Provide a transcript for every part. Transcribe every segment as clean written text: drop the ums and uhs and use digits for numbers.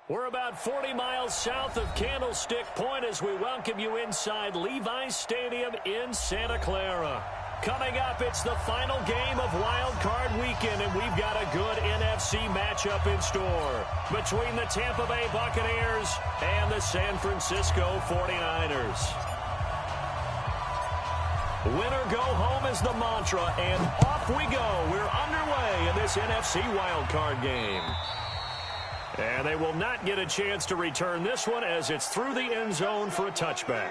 We're about 40 miles south of Candlestick Point as we welcome you inside Levi's Stadium in Santa Clara. Coming up, it's the final game of Wild Card Weekend, and we've got a good NFC matchup in store between the Tampa Bay Buccaneers and the San Francisco 49ers. Winner go home is the mantra, and off we go. We're underway in this NFC Wild Card game. And they will not get a chance to return this one as it's through the end zone for a touchback.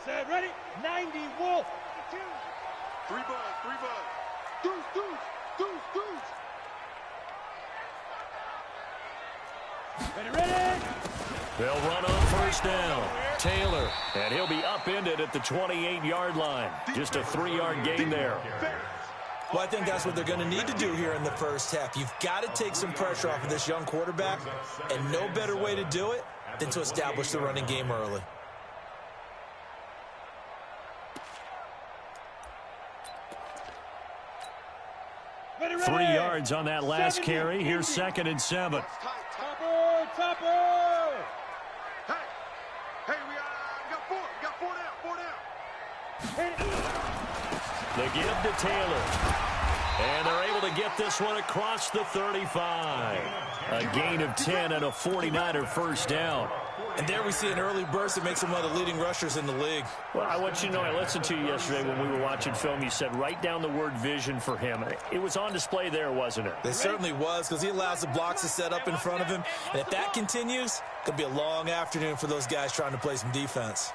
Set, ready, 90, Wolf. 3 balls, 3 balls. Deuce, deuce, deuce, deuce. Ready, ready. They'll run on first down. Taylor, and he'll be upended at the 28-yard line. Just a 3-yard gain there. Well, I think that's what they're going to need to do here in the first half. You've got to take some pressure off of this young quarterback, and no better way to do it than to establish the running game early. Ready, ready. 3 yards on that last carry. Here's 2nd and 7. Topper, topper. Hey, we got 4. We got 4 down, 4 down. They give to Taylor. And they're able to get this one across the 35. A gain of 10 and a 49er first down. And there we see an early burst that makes him one of the leading rushers in the league. Well, I want you to know, I listened to you yesterday when we were watching film. You said write down the word vision for him. It was on display there, wasn't it? It certainly was, because he allows the blocks to set up in front of him. And if that continues, it could be a long afternoon for those guys trying to play some defense.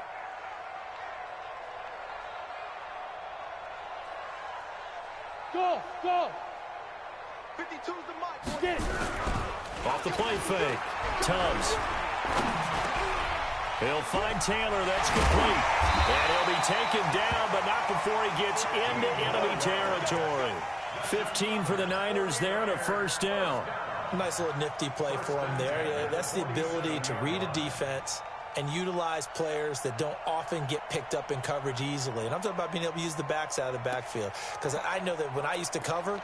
Go, go. 52's the mic. Get it. Off the play fake. Tubbs. He'll find Taylor. That's complete. And he'll be taken down, but not before he gets into enemy territory. 15 for the Niners there and a first down. Nice little nifty play for him there. Yeah, that's the ability to read a defense and utilize players that don't often get picked up in coverage easily. And I'm talking about being able to use the backs out of the backfield. Because I know that when I used to cover,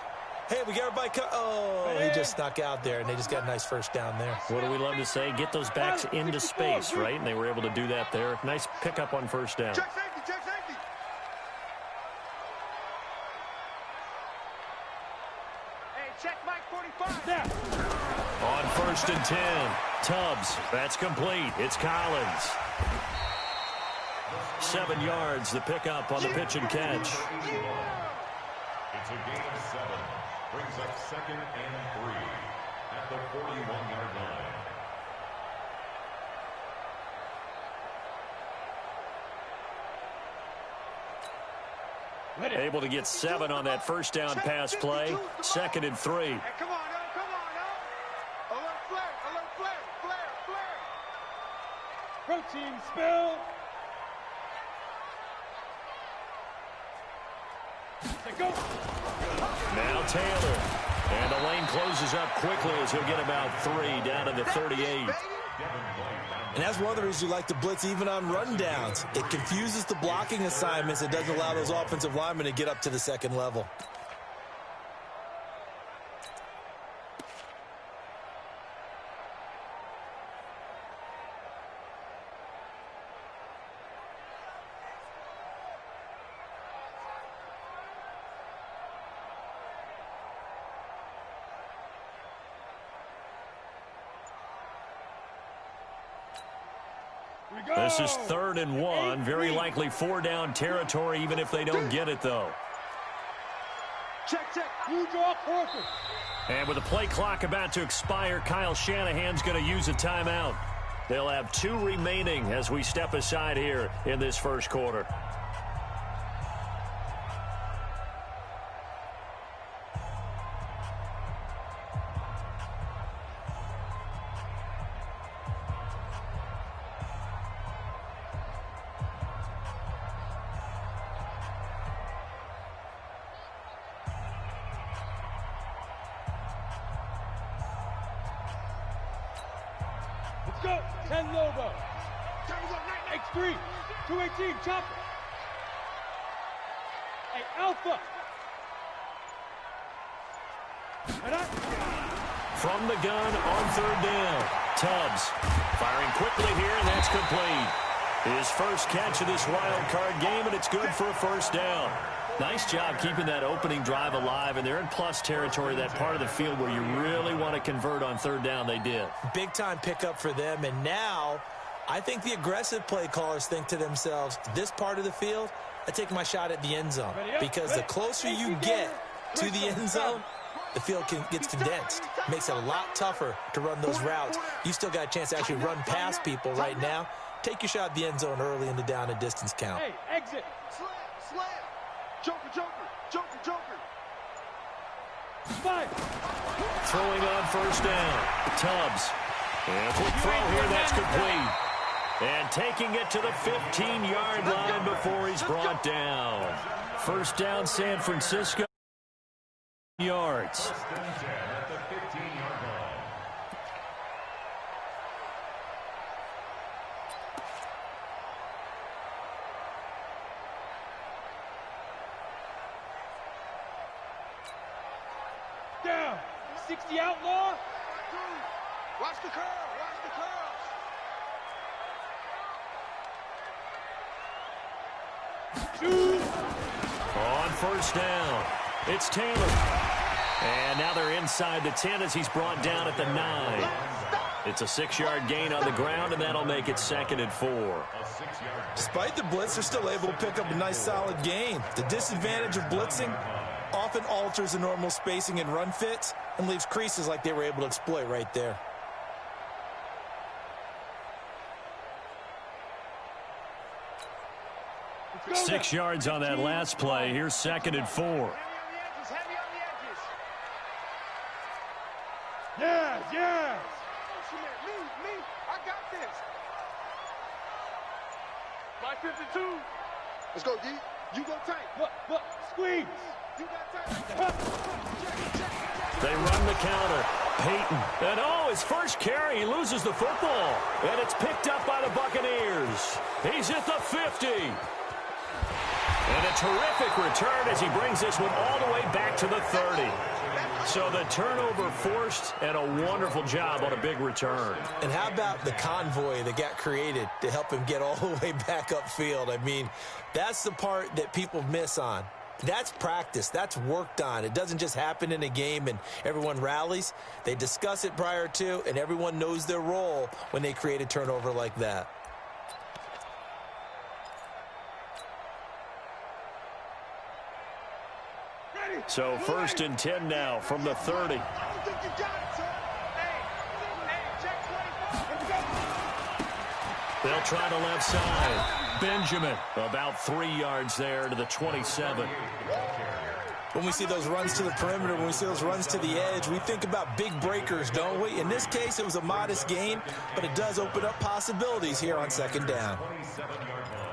hey, we got everybody oh, he just snuck out there, and they just got a nice first down there. What do we love to say? Get those backs into space, right? And they were able to do that there. Nice pickup on first down. Check safety, check safety. Hey, check Mike 45. Snap. On 1st and 10, Tubbs. That's complete. It's Collins. 7 yards, the pickup on the pitch and catch. It's a gain of 7. Brings up 2nd and 3 at the 41-yard line. Able to get 7 on that first down pass play. 2nd and 3. Hey, come on, now, come on, now. Alert flare, flare. Protein spill. Go. Now Taylor. And the lane closes up quickly as he'll get about 3 down to the 38. And that's one of the reasons you like to blitz even on run downs. It confuses the blocking assignments. It doesn't allow those offensive linemen to get up to the second level. This is 3rd and 1. Very likely 4-down territory, even if they don't get it, though. Check, check. You draw perfect. And with the play clock about to expire, Kyle Shanahan's going to use a timeout. They'll have 2 remaining as we step aside here in this first quarter. go. 10 Lobo. X3. 218. Chopper. Hey, Alpha. From the gun on third down. Tubbs firing quickly here, and that's complete. His first catch of this wild card game, and it's good for a first down. Nice job keeping that opening drive alive, and they're in plus territory, that part of the field where you really want to convert on third down. They did. Big-time pickup for them, and now I think the aggressive play callers think to themselves, this part of the field, I take my shot at the end zone, because the closer you get to the end zone, the field gets condensed. Makes it a lot tougher to run those routes. You still got a chance to actually run past people right now. Take your shot at the end zone early in the down and distance count. Hey, exit. Slam. Joker. Five. Throwing on first down. Tubbs. And a quick throw here, that's complete. And taking it to the 15-yard line before he's brought down. First down, San Francisco. Yards. First and 10 at the 15-yard line. Down. 60 outlaw. Watch the curl. Shoot. On first down, it's Taylor. And now they're inside the 10 as he's brought down at the 9. It's a 6-yard gain on the ground, and that'll make it 2nd and 4. Despite the blitz, they're still able to pick up a nice, solid gain. The disadvantage of blitzing often alters the normal spacing and run fits and leaves creases like they were able to exploit right there. Go 6 yards on that last play. Here's 2nd and 4. Heavy on the edges. Yes. Me. I got this. 552. Let's go, D. You go tight. Look. Squeeze. You got tight. They run the counter. Peyton. And his first carry, he loses the football. And it's picked up by the Buccaneers. He's at the 50. And a terrific return as he brings this one all the way back to the 30. So the turnover forced, and a wonderful job on a big return. And how about the convoy that got created to help him get all the way back upfield? I mean, that's the part that people miss on. That's practice. That's worked on. It doesn't just happen in a game and everyone rallies. They discuss it prior to, and everyone knows their role when they create a turnover like that. So 1st and 10 now from the 30. I don't think you got it, son. Hey, check 24. They'll try the left side. Benjamin about 3 yards there to the 27. When we see those runs to the perimeter, when we see those runs to the edge, we think about big breakers, don't we? In this case, it was a modest gain, but it does open up possibilities here on 2nd down. 27-yard line.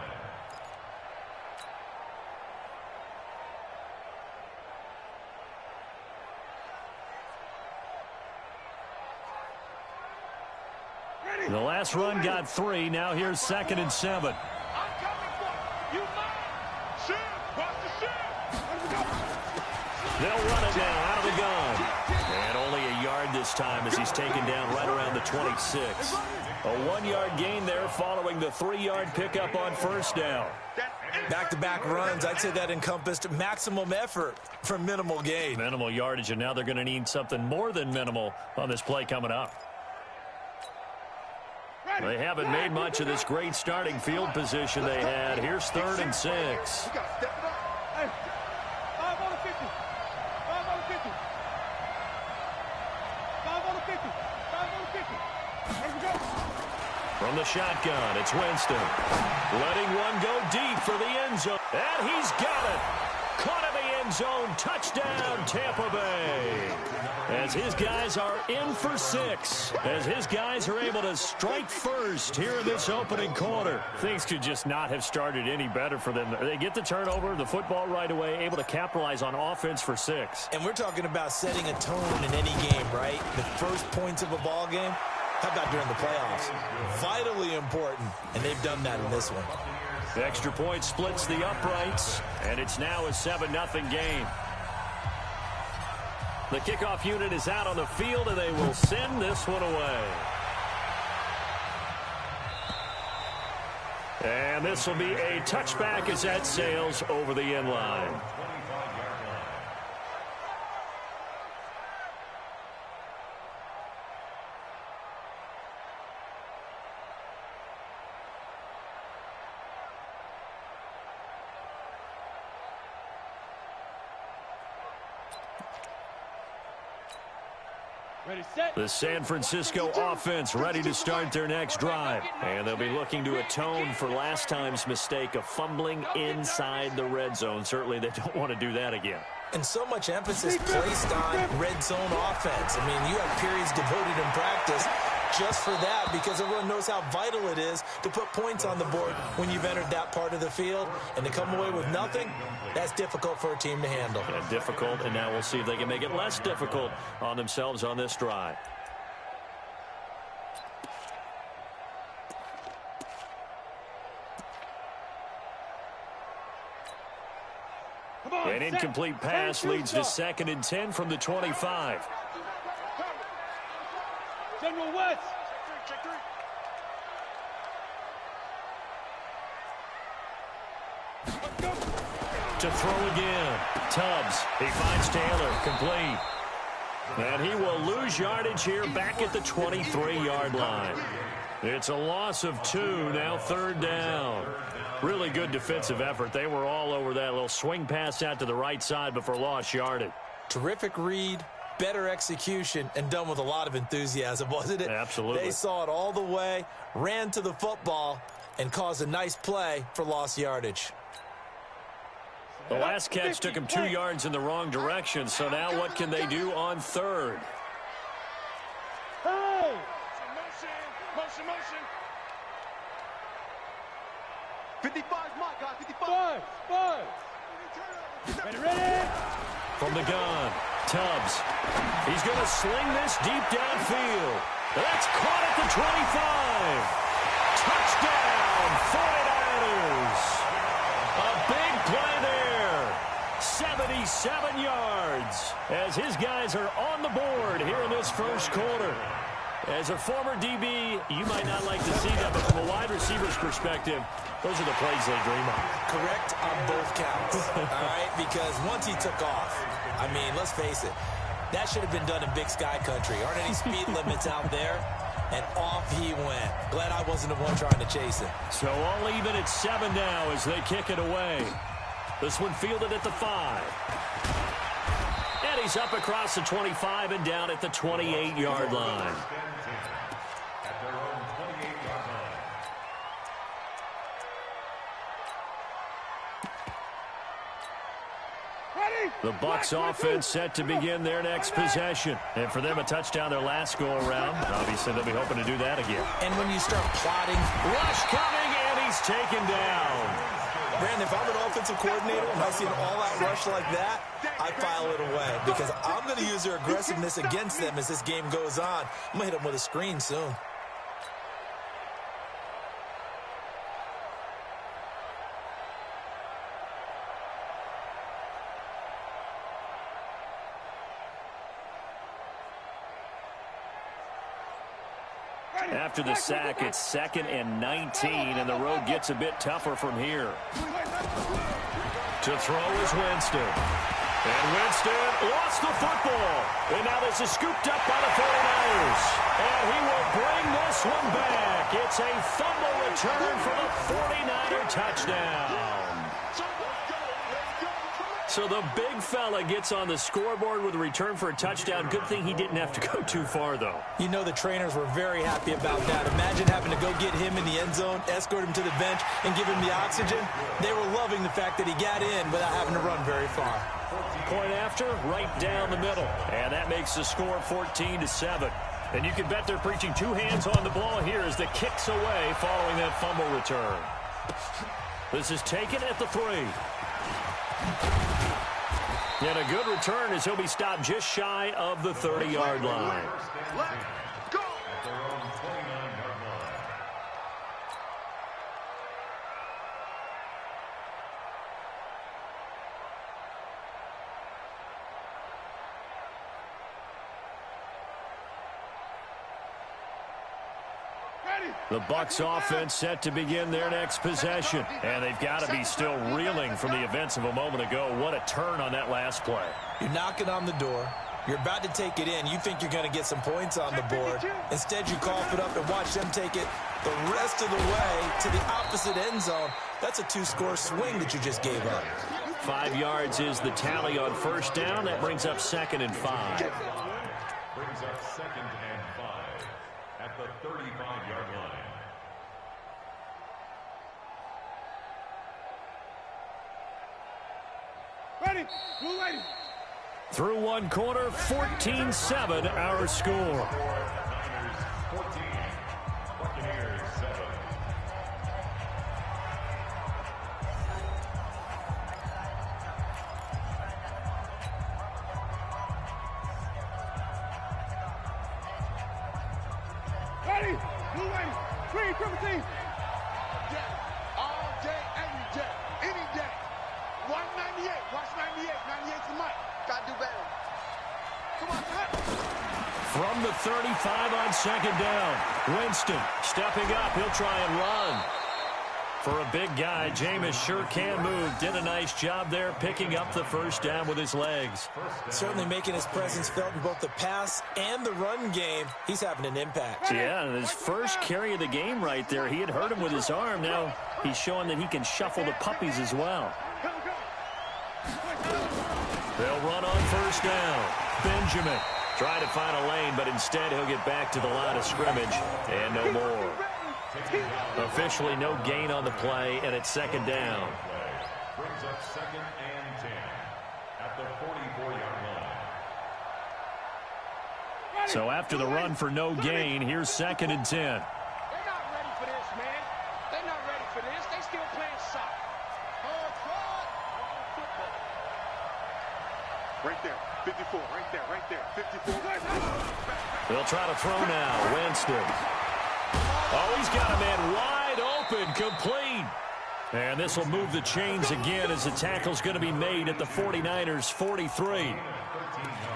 The last run got 3. Now here's 2nd and 7. I'm coming for you. Shoot. Watch the shoot. They'll run it now out of the gun. And only a yard this time as he's taken down right around the 26. A 1-yard gain there following the 3-yard pickup on first down. Back-to-back runs, I'd say that encompassed maximum effort for minimal gain. Minimal yardage, and now they're going to need something more than minimal on this play coming up. They haven't made much of this great starting field position they had. Here's 3rd and 6. Hey, 5 on the 50. 5 on the 50. 5 on the 50. 5 on the 50. Here we go. From the shotgun, it's Winston. Letting one go deep for the end zone. And he's got it. Caught in the end zone. Touchdown, Tampa Bay. As his guys are in for 6. As his guys are able to strike first here in this opening quarter. Things could just not have started any better for them. They get the turnover, the football right away, able to capitalize on offense for 6. And we're talking about setting a tone in any game, right? The first points of a ball game, How about during the playoffs? Vitally important, and they've done that in this one. The extra point splits the uprights, and it's now a 7-0 game. The kickoff unit is out on the field, and they will send this one away. And this will be a touchback as that sails over the end line. The San Francisco offense ready to start their next drive. And they'll be looking to atone for last time's mistake of fumbling inside the red zone. Certainly they don't want to do that again. And so much emphasis placed on red zone offense. I mean, you have periods devoted in practice just for that because everyone knows how vital it is to put points on the board when you've entered that part of the field. And to come away with nothing, that's difficult for a team to handle. Yeah, difficult, and now we'll see if they can make it less difficult on themselves on this drive. An incomplete pass leads to 2nd and 10 from the 25. General West. To throw again. Tubbs. He finds Taylor. Complete. And he will lose yardage here back at the 23-yard line. It's a loss of 2, now 3rd down. Really good defensive effort. They were all over that little swing pass out to the right side before lost yardage. Terrific read, better execution, and done with a lot of enthusiasm, wasn't it? Absolutely. They saw it all the way, ran to the football, and caused a nice play for lost yardage. The last catch took him 2 yards in the wrong direction, so now what can they do on 3rd? Hey! Motion. 55 is my guy. 55. 5. Ready? From the gun, Tubbs. He's going to sling this deep downfield. That's caught at the 25. Touchdown, 49ers. A big play there. 77 yards as his guys are on the board here in this first quarter. As a former DB, you might not like to see that, but from a wide receiver's perspective, those are the plays they dream of. Correct on both counts, all right? Because once he took off, I mean, let's face it, that should have been done in Big Sky country. Aren't any speed limits out there? And off he went. Glad I wasn't the one trying to chase him. So all even at 7 now as they kick it away. This one fielded at the 5. And he's up across the 25 and down at the 28-yard line. At their own 28-yard line. The Bucs offense set to begin their next possession. And for them, a touchdown their last go-around. Obviously, they'll be hoping to do that again. And when you start plotting, Rush coming, and he's taken down. Brandon, if I'm an offensive coordinator and I see an all-out rush like that, I file it away because I'm going to use their aggressiveness against them as this game goes on. I'm going to hit them with a screen soon. After the sack, it's 2nd and 19, and the road gets a bit tougher from here. To throw is Winston. And Winston lost the football. And now this is scooped up by the 49ers. And he will bring this one back. It's a fumble return for the 49er touchdown. So the big fella gets on the scoreboard with a return for a touchdown. Good thing he didn't have to go too far, though. You know the trainers were very happy about that. Imagine having to go get him in the end zone, escort him to the bench, and give him the oxygen. They were loving the fact that he got in without having to run very far. Point after, right down the middle. And that makes the score 14-7. And you can bet they're preaching 2 hands on the ball here as the kick's away following that fumble return. This is taken at the 3. And a good return as he'll be stopped just shy of the 30-yard line. Let's go. The Bucs offense set to begin their next possession. And they've got to be still reeling from the events of a moment ago. What a turn on that last play. You're knocking on the door. You're about to take it in. You think you're going to get some points on the board. Instead, you cough it up and watch them take it the rest of the way to the opposite end zone. That's a two-score swing that you just gave up. 5 yards is the tally on first down. That brings up 2nd and 5. Brings up 2nd and 5 at the 35-yard line. Ready. Blue lady. Through one quarter, 14-7 our score. Niners 14, Buccaneers 7. Ready. Blue lady. Green, triple team. Yeah. All day, every day, any day. 198. Watch 98. 98's the mic. Gotta do better. Come on, cut. From the 35 on 2nd down. Winston stepping up. He'll try and run. For a big guy, Jameis sure can move. Did a nice job there picking up the first down with his legs. Certainly making his presence felt in both the pass and the run game. He's having an impact. Yeah, and his first carry of the game right there. He had hurt him with his arm. Now he's showing that he can shuffle the puppies as well. They'll run on first down. Benjamin trying to find a lane, but instead he'll get back to the line of scrimmage and no more. Officially no gain on the play, and it's 2nd down. Brings up 2nd and 10 at the 44-yard line. So after the run for no gain, here's 2nd and 10. They're not ready for this, man. They're not ready for this. They still playing soccer. Right there, 54, right there, 54. They'll try to throw now. Winston. Oh, he's got a man wide open, complete. And this will move the chains again as the tackle's going to be made at the 49ers' 43.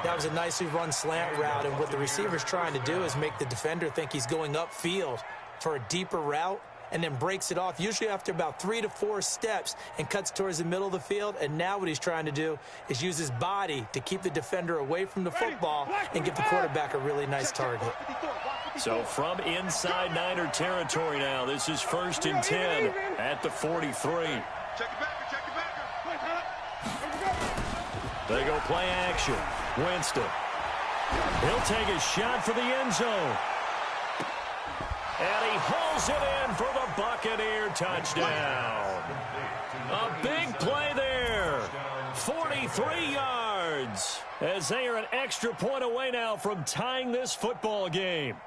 That was a nicely run slant route, and what the receiver's trying to do is make the defender think he's going upfield for a deeper route, and then breaks it off, usually after about 3 to 4 steps, and cuts towards the middle of the field. And now what he's trying to do is use his body to keep the defender away from the football and give the quarterback a really nice target. So from inside Niner territory now, this is 1st and 10 at the 43. Check it back. They go play action. Winston. He'll take a shot for the end zone. And he hauls it in for the Buccaneer touchdown. A big play there. 43 yards. As they are an extra point away now from tying this football game.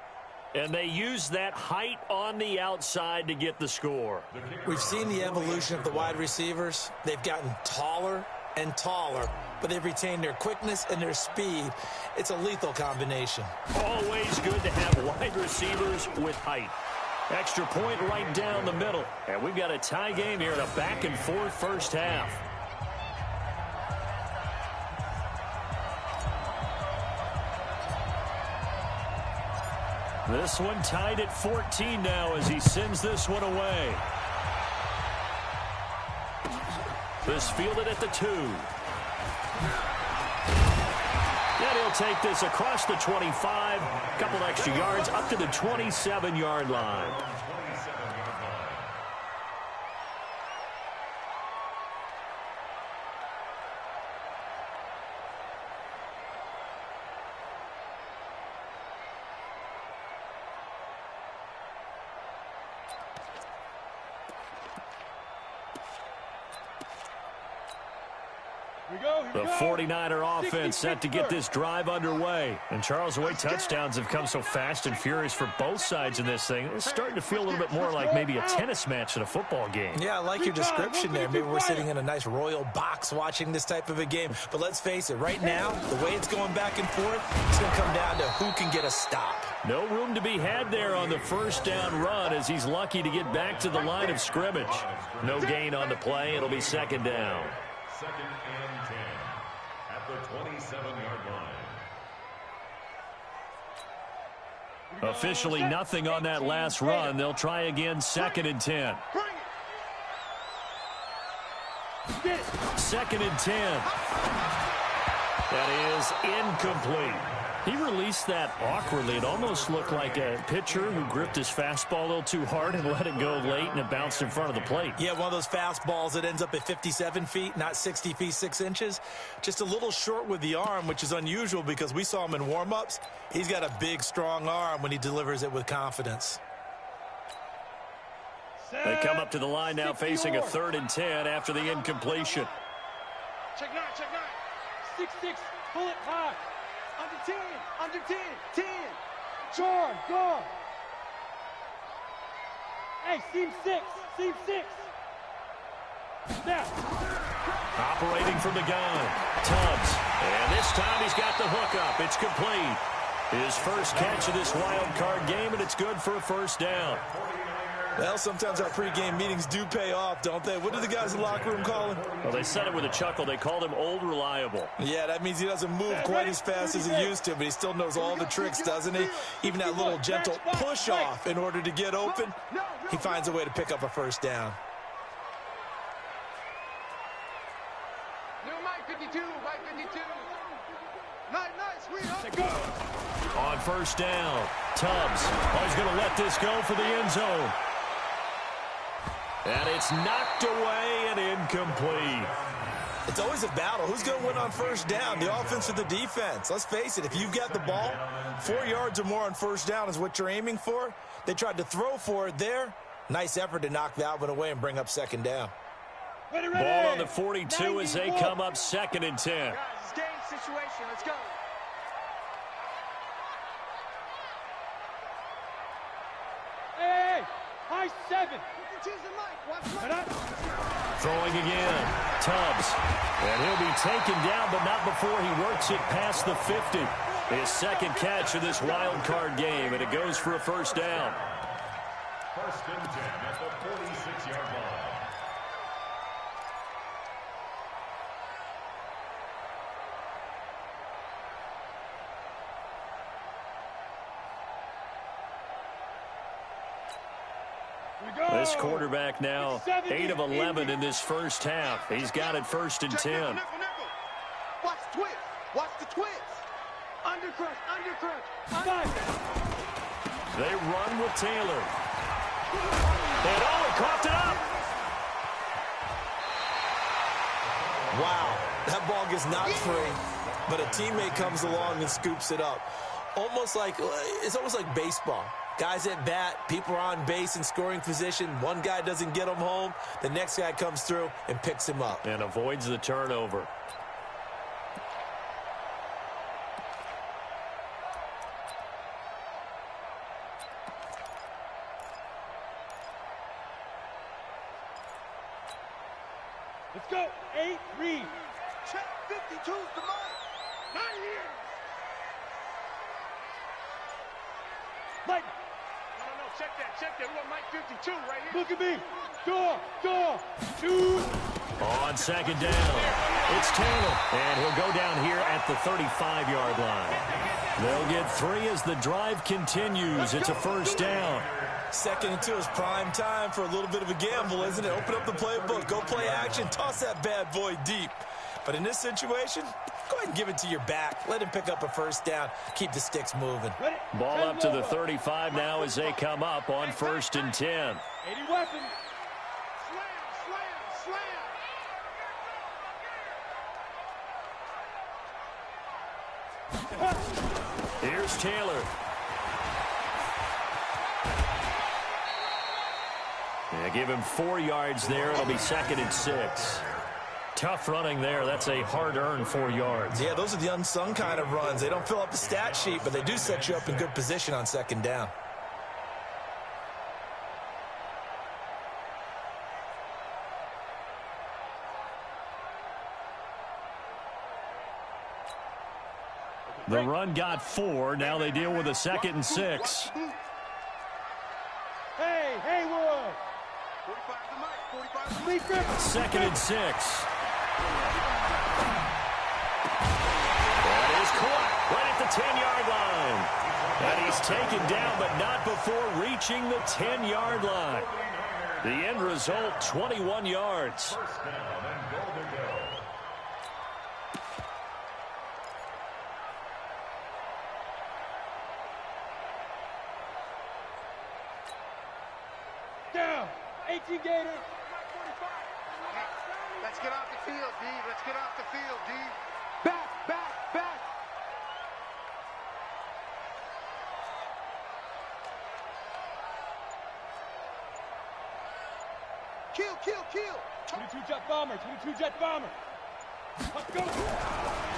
And they use that height on the outside to get the score. We've seen the evolution of the wide receivers. They've gotten taller and taller, but they've retained their quickness and their speed. It's a lethal combination. Always good to have wide receivers with height. Extra point right down the middle. And we've got a tie game here in a back-and-forth first half. This one tied at 14 now as he sends this one away. This fielded at the 2. And he'll take this across the 25. A couple extra yards up to the 27-yard line. The 49er offense set to get this drive underway. And Charles, the way touchdowns have come so fast and furious for both sides in this thing, it's starting to feel a little bit more like maybe a tennis match than a football game. Yeah, I like your description there. Maybe we're sitting in a nice royal box watching this type of a game. But let's face it, right now, the way it's going back and forth, it's going to come down to who can get a stop. No room to be had there on the first down run as he's lucky to get back to the line of scrimmage. No gain on the play. It'll be 2nd down. 2nd and 10 at the 27-yard line. Officially nothing on that last run. They'll try again, 2nd and 10. Second and 10. That is incomplete. He released that awkwardly. It almost looked like a pitcher who gripped his fastball a little too hard and let it go late, and it bounced in front of the plate. Yeah, one of those fastballs that ends up at 57 feet, not 60 feet, 6 inches. Just a little short with the arm, which is unusual because we saw him in warm-ups. He's got a big, strong arm when he delivers it with confidence. They come up to the line now facing a 3rd and 10 after the incompletion. Check 9, check 9. 6-6, pull it high. Under 10, 10. Charge, guard. Hey, seam 6. Now. Operating from the gun, Tubbs. And this time he's got the hook up. It's complete. His first catch of this wild card game, and it's good for a 1st down. Well, sometimes our pregame meetings do pay off, don't they? What do the guys in the locker room call him? Well, they said it with a chuckle. They called him Old Reliable. Yeah, that means he doesn't move quite as fast as he used to, but he still knows all the tricks, doesn't he? Even that little gentle push-off in order to get open, he finds a way to pick up a 1st down. Mike 52, Mike 52. Nice, sweetheart. On 1st down, Tubbs. Oh, he's going to let this go for the end zone. And it's knocked away and incomplete. It's always a battle. Who's going to win on 1st down, the offense or the defense? Let's face it, if you've got the ball, 4 yards or more on 1st down is what you're aiming for. They tried to throw for it there. Nice effort to knock that one away and bring up 2nd down. Ready. Ball on the 42 as they come up 2nd and 10. Guys, it's game situation. Let's go. Hey, high 7. Throwing again, Tubbs. And he'll be taken down, but not before he works it past the 50. His 2nd catch of this wild card game, and it goes for a 1st down. 1st and 10 at the 46-yard line. This quarterback now 8 of 11 in this 1st half. He's got it 1st and 10. Watch the twist. Watch the twist. Undercrunch. They run with Taylor. And he coughed it up. Wow, that ball gets knocked free, but a teammate comes along and scoops it up. It's almost like baseball. Guys at bat, people are on base in scoring position. One guy doesn't get him home. The next guy comes through and picks him up. And avoids the turnover. Let's go. 8-3. Check 52's the mark. 9 years. Mike. No. Check that. We want Mike 52 right here. Look at me. Door. 2. On 2nd down, it's Taylor. And he'll go down here at the 35-yard line. They'll get 3 as the drive continues. It's a 1st down. 2nd and 2 is prime time for a little bit of a gamble, isn't it? Open up the playbook, go play action, toss that bad boy deep. But in this situation, go ahead and give it to your back. Let him pick up a 1st down. Keep the sticks moving. Ball up to the 35 now as they come up on 1st and 10. 80 weapons. Slam. Here's Taylor. Yeah, give him 4 yards there. It'll be 2nd and 6. Tough running there. That's a hard-earned 4 yards. Yeah, those are the unsung kind of runs. They don't fill up the stat sheet, but they do set you up in good position on 2nd down. The run got 4. Now they deal with a 2nd and 6. Hey, Haywood. 45 to Mike. 45 to 2nd and 6. That is caught right at the 10-yard line. And he's taken down, but not before reaching the 10-yard line. The end result, 21 yards. First down and goal to go. Down. 18 Gator. Let's get off the field, D. Let's get off the field, D. Back, back, back. Kill, kill, kill. 22 jet bomber, 22 jet bomber. Let's go.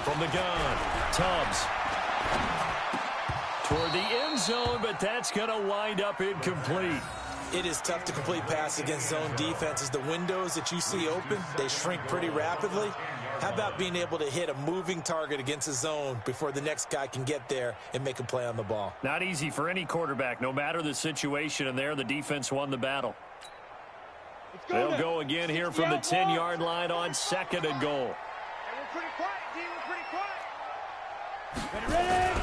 From the gun, Tubbs. Toward the end zone, but that's going to wind up incomplete. It is tough to complete passes against zone defenses. The windows that you see open, they shrink pretty rapidly. How about being able to hit a moving target against a zone before the next guy can get there and make a play on the ball? Not easy for any quarterback, no matter the situation, and there the defense won the battle. They'll go again here from the 10-yard line on 2nd and goal. We're pretty quiet, D. We're pretty quiet. Ready?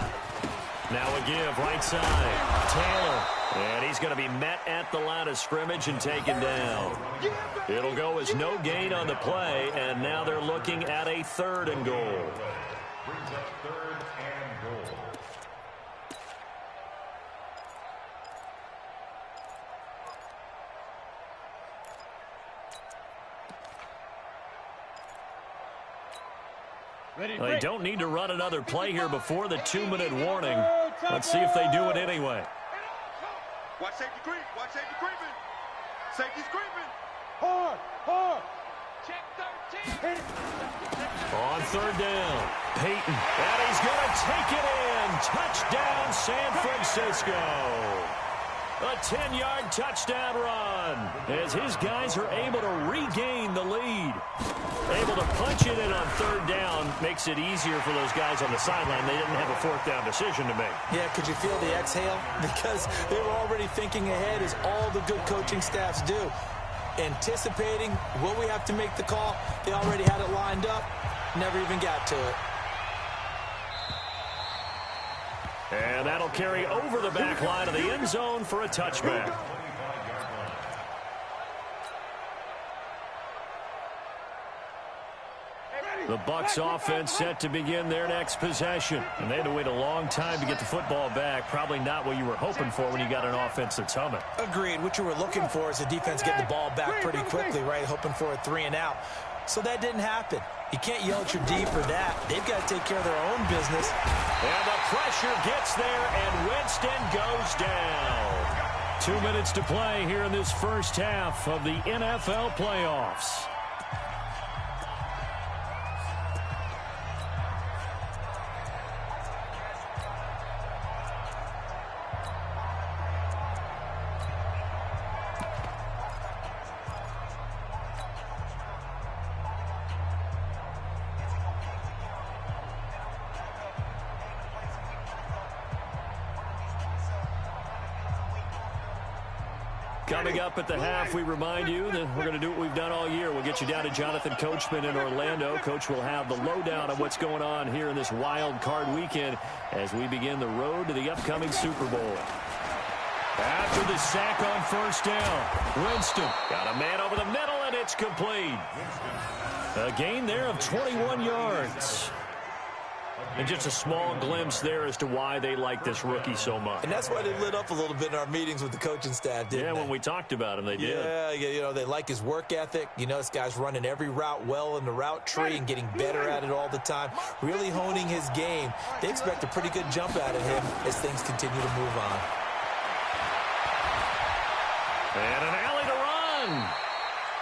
Now a give, right side. Taylor. And he's going to be met at the line of scrimmage and taken down. It'll go as no gain on the play, and now they're looking at a 3rd and goal. Brings up 3rd and goal. Well, they don't need to run another play here before the 2-minute warning. Let's see if they do it anyway. Watch safety creep. Watch safety creeping. Safety's creeping. Hard, hard. Check 13. On 3rd down, Peyton. And he's going to take it in. Touchdown, San Francisco. A 10-yard touchdown run as his guys are able to regain the lead. Able to punch it in on 3rd down makes it easier for those guys on the sideline. They didn't have a 4th down decision to make. Yeah, could you feel the exhale? Because they were already thinking ahead, as all the good coaching staffs do. Anticipating, will we have to make the call? They already had it lined up, never even got to it. And that'll carry over the back line of the end zone for a touchback. The Bucs offense set to begin their next possession. And they had to wait a long time to get the football back. Probably not what you were hoping for when you got an offense that's humming. Agreed. What you were looking for is the defense getting the ball back pretty quickly, right? Hoping for a 3 and out. So that didn't happen. You can't yell at your D for that. They've got to take care of their own business. And the pressure gets there, and Winston goes down. 2 minutes to play here in this first half of the NFL playoffs. Coming up at the half, we remind you that we're going to do what we've done all year. We'll get you down to Jonathan Coachman in Orlando. Coach will have the lowdown on what's going on here in this wild card weekend as we begin the road to the upcoming Super Bowl. After the sack on 1st down, Winston got a man over the middle, and it's complete. A gain there of 21 yards. And just a small glimpse there as to why they like this rookie so much. And that's why they lit up a little bit in our meetings with the coaching staff, didn't they? Yeah, when we talked about him, they did. Yeah, you know, they like his work ethic. You know, this guy's running every route well in the route tree and getting better at it all the time, really honing his game. They expect a pretty good jump out of him as things continue to move on. And an alley to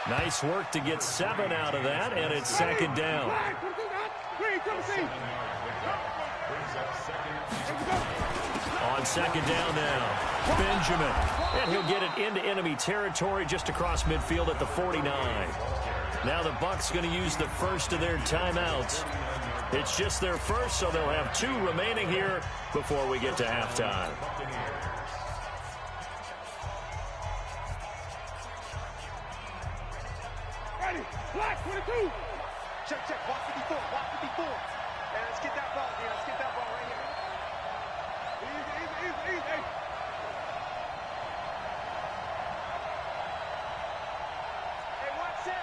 run. Nice work to get 7 out of that, and it's 2nd down. On 2nd down now, Benjamin. And he'll get it into enemy territory just across midfield at the 49. Now the Bucs going to use the first of their timeouts. It's just their first, so they'll have 2 remaining here before we get to halftime. Ready, black 22. Check, check, walk 54, walk 54. And let's get that ball, man. Let's get that ball right here. Easy, easy,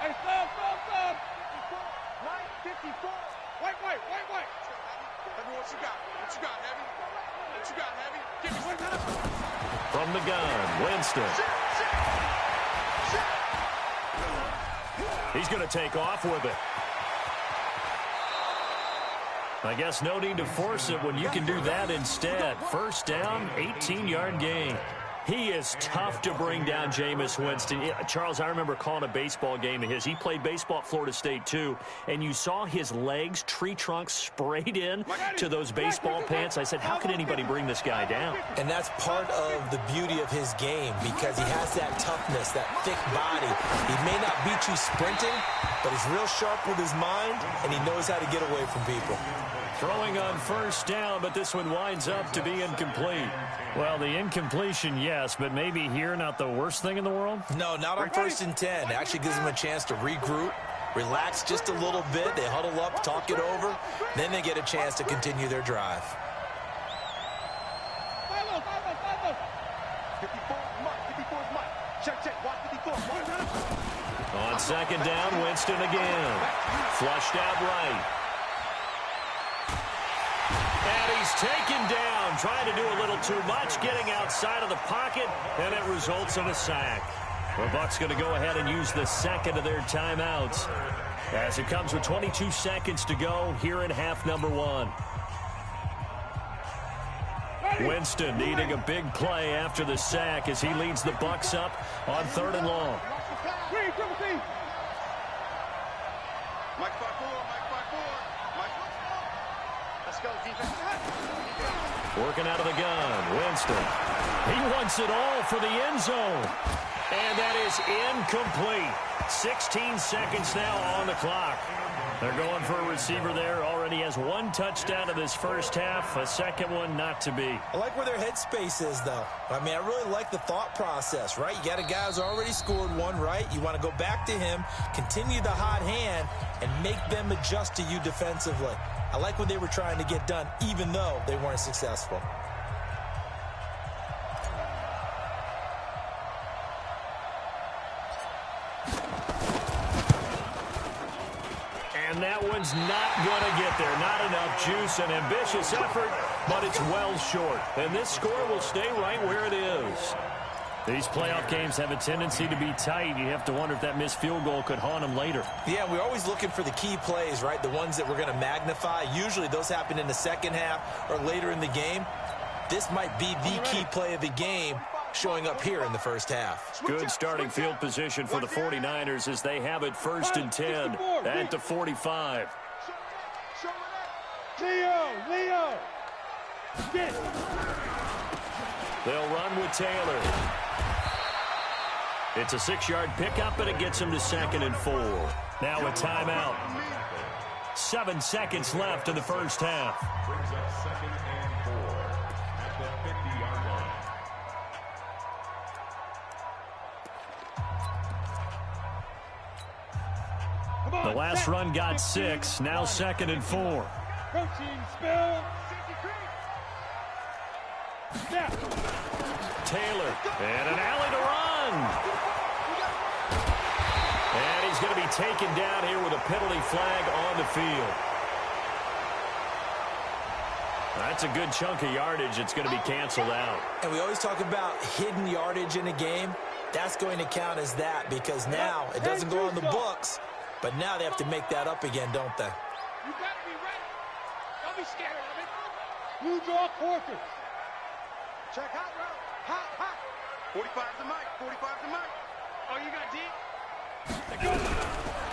Hey, stop. Mike, 54. Wait. Heavy, what you got? Heavy? Give me one time. From the gun, Winston. He's going to take off with it. I guess no need to force it when you can do that instead. First down, 18-yard gain. He is tough to bring down, Jameis Winston. Charles, I remember calling a baseball game of his. He played baseball at Florida State, too, and you saw his legs, tree trunks sprayed in to those baseball pants. I said, how can anybody bring this guy down? And that's part of the beauty of his game because he has that toughness, that thick body. He may not beat you sprinting, but he's real sharp with his mind, and he knows how to get away from people. Throwing on first down, but this one winds up to be incomplete. Well, the incompletion, yes, but maybe here not the worst thing in the world? No, not on 1st and 10. It actually gives them a chance to regroup, relax just a little bit. They huddle up, talk it over. Then they get a chance to continue their drive. 54 is Mike. Check. Watch 54. On second down, Winston again. Flushed out right. And he's taken down, trying to do a little too much, getting outside of the pocket, and it results in a sack. The Bucs going to go ahead and use the second of their timeouts as it comes with 22 seconds to go here in half number one. Winston needing a big play after the sack as he leads the Bucs up on 3rd and long. Mike 5-4. Let's go, defense. Working out of the gun, Winston. He wants it all for the end zone. And that is incomplete. 16 seconds now on the clock. They're going for a receiver there. Already has one touchdown in this first half. A second one not to be. I like where their headspace is, though. I mean, I really like the thought process, right? You got a guy who's already scored one, right? You want to go back to him, continue the hot hand, and make them adjust to you defensively. I like what they were trying to get done, even though they weren't successful. And that one's not going to get there. Not enough juice. An ambitious effort, but it's well short. And this score will stay right where it is. These playoff games have a tendency to be tight. You have to wonder if that missed field goal could haunt them later. Yeah, we're always looking for the key plays, right? The ones that we're going to magnify. Usually those happen in the second half or later in the game. This might be the key play of the game showing up here in the first half. Good starting field position for the 49ers as they have it 1st and 10 at the 45. Leo. They'll run with Taylor. It's a 6-yard pickup, and it gets him to 2nd and 4. Now a timeout. 7 seconds left in the first half. Brings up 2nd and 4 at the 50-yard line. The last run got 6. Now 2nd and 4. Coaching spell. Taylor, and an alley to run. And he's going to be taken down here with a penalty flag on the field. That's a good chunk of yardage. It's going to be canceled out. And we always talk about hidden yardage in a game. That's going to count as that because now it doesn't go on the books, but now they have to make that up again, don't they? You got to be ready. Don't be scared of it. You draw quarters. Check hot route. Hot. 45's the mic. Oh, you got deep?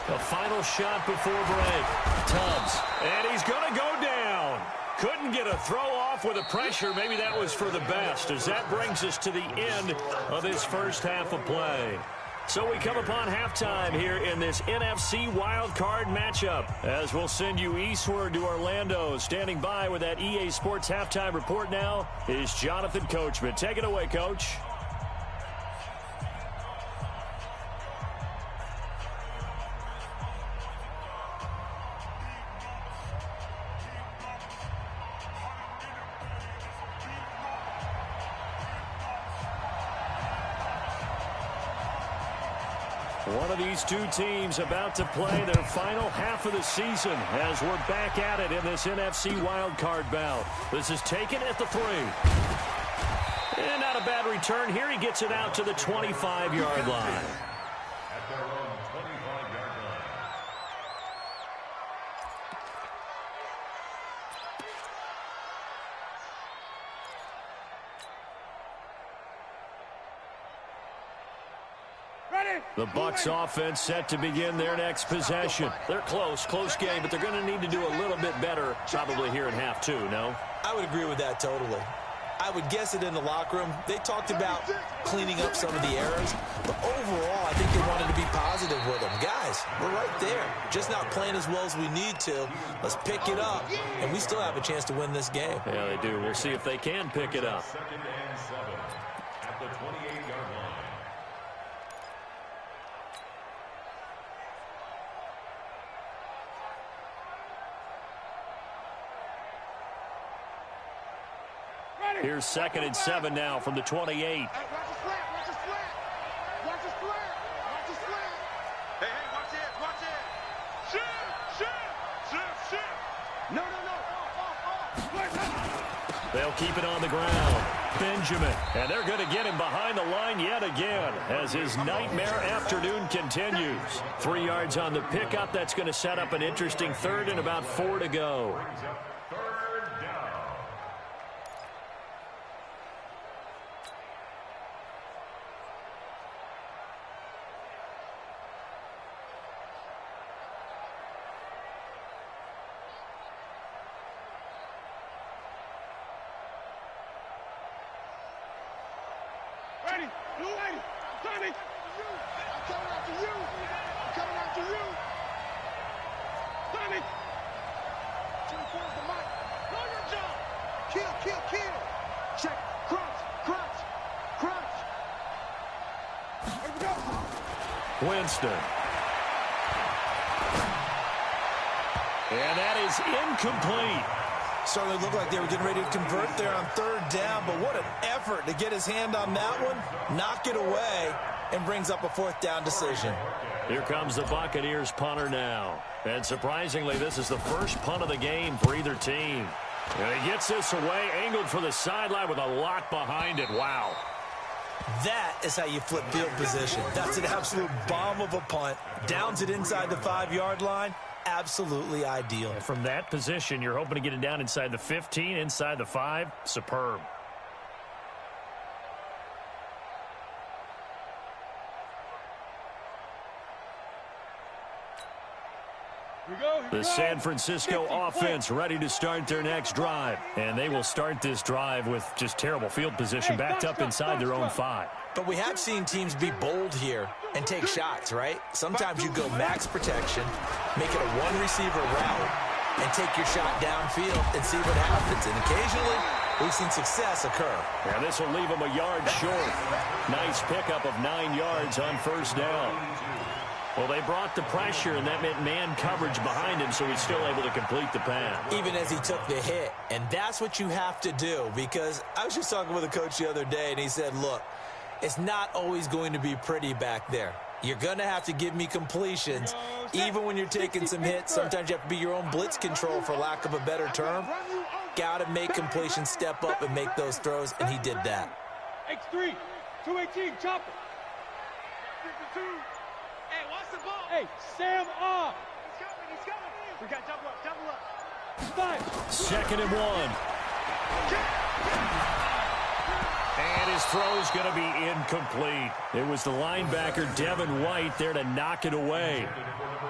The final shot before break. Tubbs. And he's going to go down. Couldn't get a throw off with the pressure. Maybe that was for the best as that brings us to the end of this first half of play. So we come upon halftime here in this NFC wildcard matchup as we'll send you eastward to Orlando. Standing by with that EA Sports halftime report now is Jonathan Coachman. Take it away, Coach. One of these two teams about to play their final half of the season as we're back at it in this NFC wildcard bout. This is taken at the 3. And not a bad return here. He gets it out to the 25-yard line. At their own 25-yard line. The Bucs offense set to begin their next possession. They're close game, but they're going to need to do a little bit better probably here in half 2, no? I would agree with that totally. I would guess it in the locker room. They talked about cleaning up some of the errors, but overall, I think they wanted to be positive with them. Guys, we're right there. Just not playing as well as we need to. Let's pick it up, and we still have a chance to win this game. Yeah, they do. We'll see if they can pick it up. 2nd and 7 at the 28-yard line. Here's 2nd and 7 now from the 28. Hey, watch the slant. Watch the slant. Watch the slant. Watch the slant. Hey, watch it. Watch it. Shift. No. They'll keep it on the ground. Benjamin. And they're going to get him behind the line yet again as his nightmare afternoon continues. 3 yards on the pickup. That's going to set up an interesting 3rd and about 4 to go. Kill. Check. Crunch. Here we go. Winston. And that is incomplete. Certainly looked like they were getting ready to convert there on 3rd down, but what an effort to get his hand on that one, knock it away, and brings up a 4th down decision. Here comes the Buccaneers punter now. And surprisingly, this is the first punt of the game for either team. And he gets this away, angled for the sideline with a lot behind it. Wow. That is how you flip field position. That's an absolute bomb of a punt. Downs it inside the 5-yard line. Absolutely ideal. From that position, you're hoping to get it down inside the 15, inside the 5. Superb. The San Francisco offense ready to start their next drive. And they will start this drive with just terrible field position, backed up inside their own 5. But we have seen teams be bold here and take shots, right? Sometimes you go max protection, make it a one-receiver route, and take your shot downfield and see what happens. And occasionally, we've seen success occur. Yeah, this will leave them a yard short. Nice pickup of 9 yards on 1st down. Well, they brought the pressure, and that meant man coverage behind him, so he's still able to complete the pass. Even as he took the hit. And that's what you have to do, because I was just talking with a coach the other day, and he said, look, it's not always going to be pretty back there. You're going to have to give me completions, even when you're taking some hits. Sometimes you have to be your own blitz control, for lack of a better term. Got to make completions step up and make those throws, and he did that. X3, 218, chopper. 52. Hey, watch the ball. Hey, Sam off. He's coming. We got double up. 2nd and 1. And his throw is going to be incomplete. It was the linebacker, Devin White, there to knock it away.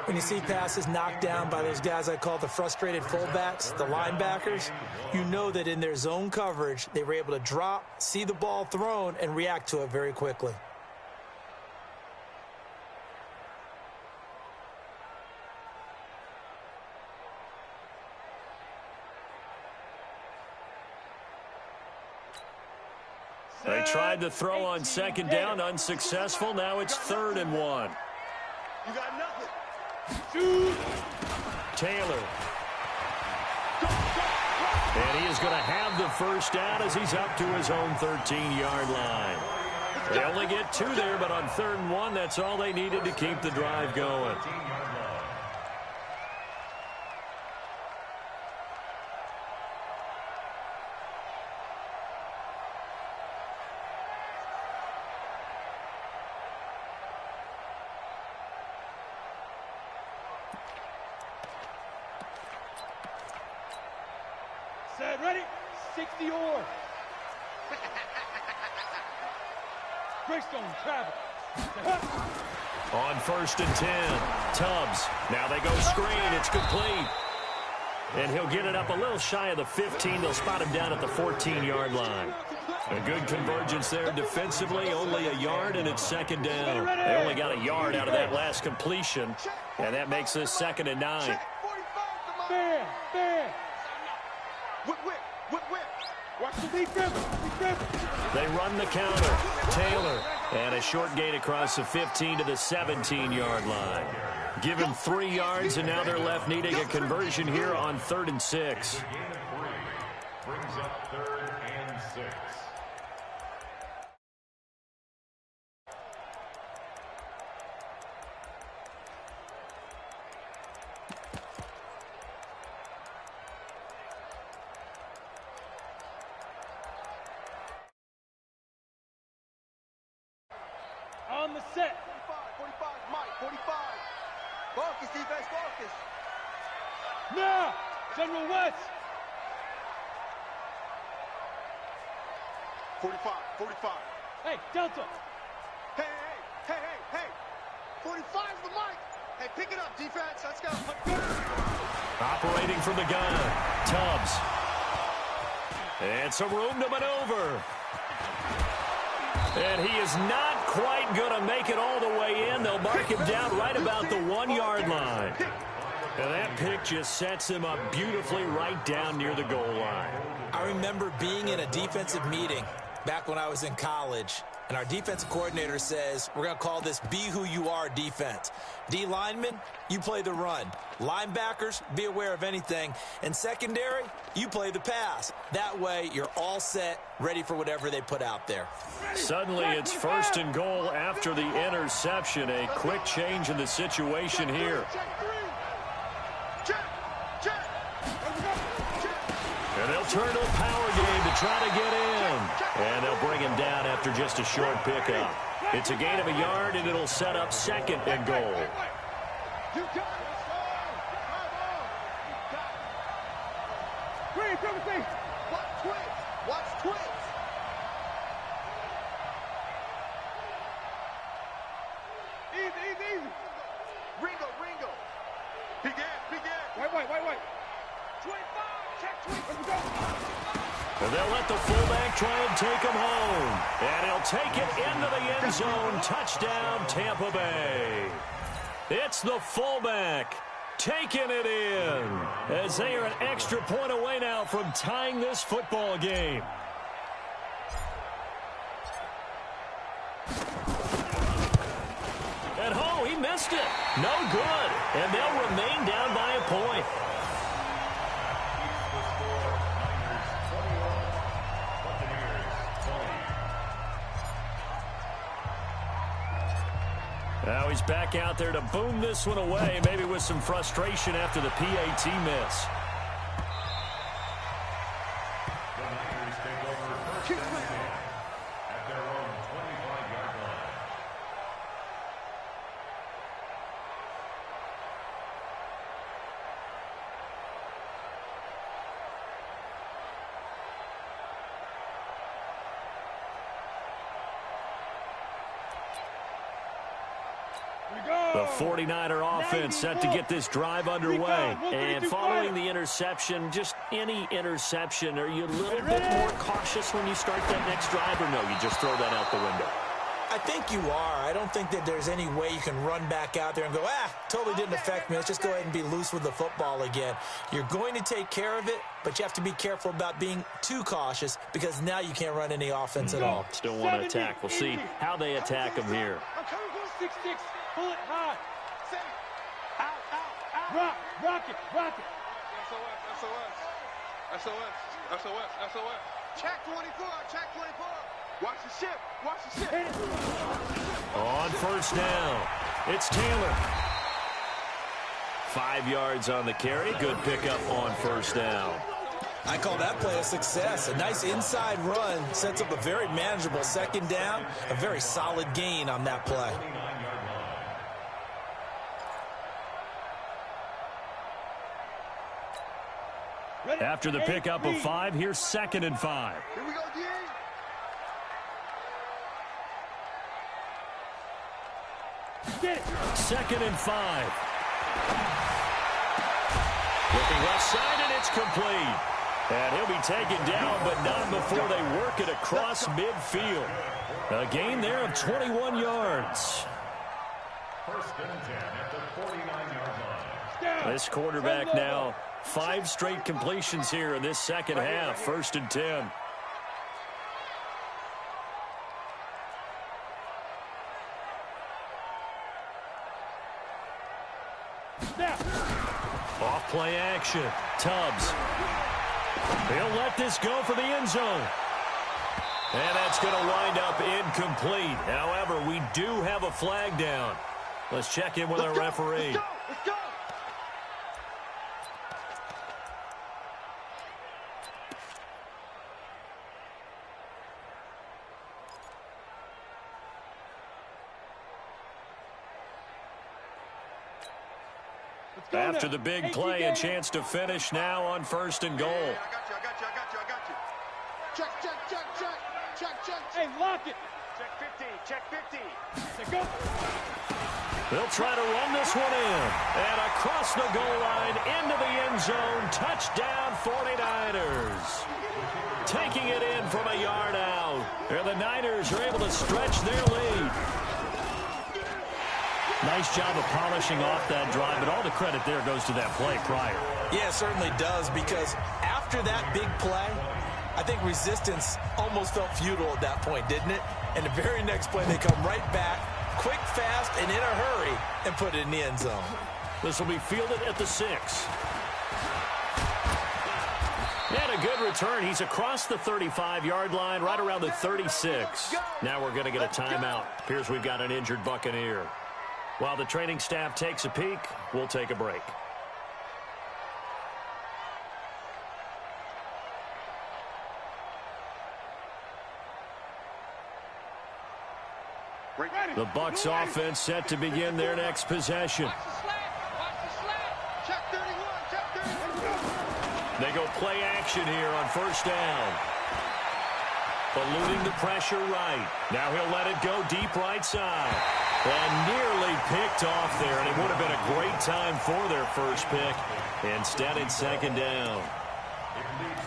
When you see passes knocked down by those guys I call the frustrated fullbacks, the linebackers, you know that in their zone coverage, they were able to drop, see the ball thrown, and react to it very quickly. They tried to throw on 2nd down, unsuccessful. Now it's 3rd and 1. You got nothing. Taylor. And he is going to have the 1st down as he's up to his own 13-yard line. They only get 2 there, but on 3rd and 1, that's all they needed to keep the drive going. Set, ready? 60 or. Greystone, travel. On 1st and 10, Tubbs. Now they go screen. It's complete. And he'll get it up a little shy of the 15. They'll spot him down at the 14-yard line. A good convergence there defensively. Only a yard, and it's 2nd down. They only got a yard out of that last completion, and that makes this 2nd and 9. Fair. Whip. Watch the defense. They run the counter. Taylor. And a short gain across the 15 to the 17-yard line. Give him 3 yards, and now they're left needing a conversion here on 3rd and 6. Brings up 3rd and 6. On the set. 45, Mike, 45. Focus, defense, focus. Now, General West. 45. Hey, Delta. Hey. 45's the mic. Hey, pick it up, defense. Let's go. Operating from the gun, Tubbs. And some room to maneuver. And he is not quite going to make it all the way in. They'll mark him down right about the 1-yard line. And that pick just sets him up beautifully right down near the goal line. I remember being in a defensive meeting back when I was in college, and our defensive coordinator says, we're going to call this Be Who You Are defense. D linemen, you play the run. Linebackers, be aware of anything. And secondary, you play the pass. That way, you're all set, ready for whatever they put out there. Suddenly, it's 1st and goal after the interception. A quick change in the situation here. And they'll turn to a power game to try to get in. And they'll bring him down after just a short pickup. It's a gain of a yard, and it'll set up 2nd and goal. Watch twins. Easy. Ringo. Begin. White. 25, check 20. Let's go. And they'll let the fullback try and take him home. And he'll take it into the end zone. Touchdown, Tampa Bay. It's the fullback taking it in as they are an extra point away now from tying this football game. At home, he missed it. No good. And they'll remain down by a point. Now he's back out there to boom this one away, maybe with some frustration after the PAT miss. The Niners take over 1st and 10 at their own 25-yard line. The 49er offense set to get this drive underway. And following the interception, just any interception, are you a little bit more cautious when you start that next drive, or no, you just throw that out the window? I think you are. I don't think that there's any way you can run back out there and go, totally didn't affect me. Let's just go ahead and be loose with the football again. You're going to take care of it, but you have to be careful about being too cautious because now you can't run any offense at all. Still want to attack. We'll see how they attack him here. I'm coming for 6-6. Pull it high. Out. Rock it. SOS. Check 24. Watch the ship. Watch the ship. On first down, it's Taylor. 5 yards on the carry. Good pickup on first down. I call that play a success. A nice inside run sets up a very manageable second down. A very solid gain on that play. After the pickup of 5, here's 2nd and 5. Here we go, D. 2nd and 5. Looking left side, and it's complete. And he'll be taken down, but not before they work it across midfield. A gain there of 21 yards. 1st and 10 at the 49-yard line. This quarterback now 5 straight completions here in this second half. 1st and 10. Off play action. Tubbs. He'll let this go for the end zone. And that's going to wind up incomplete. However, we do have a flag down. Let's check in with our referee. Let's go. After the big play, a chance to finish now on 1st and goal. I got you. Check. Hey, lock it. Check 50. Let's go. They'll try to run this one in. And across the goal line, into the end zone. Touchdown, 49ers. Taking it in from a yard out. And the Niners are able to stretch their lead. Nice job of polishing off that drive, but all the credit there goes to that play prior. Yeah, it certainly does, because after that big play, I think resistance almost felt futile at that point, didn't it? And the very next play, they come right back, quick, fast, and in a hurry, and put it in the end zone. This will be fielded at the 6. And a good return. He's across the 35-yard line, right around the 36. Now we're going to get a timeout. Appears we've got an injured Buccaneer. While the training staff takes a peek, we'll take a break. The Bucs offense set to begin their next possession. Watch the slant. Check 31. They go play action here on 1st down. Eluding the pressure right. Now he'll let it go deep right side. And nearly picked off there, and it would have been a great time for their first pick. Instead, it's 2nd down.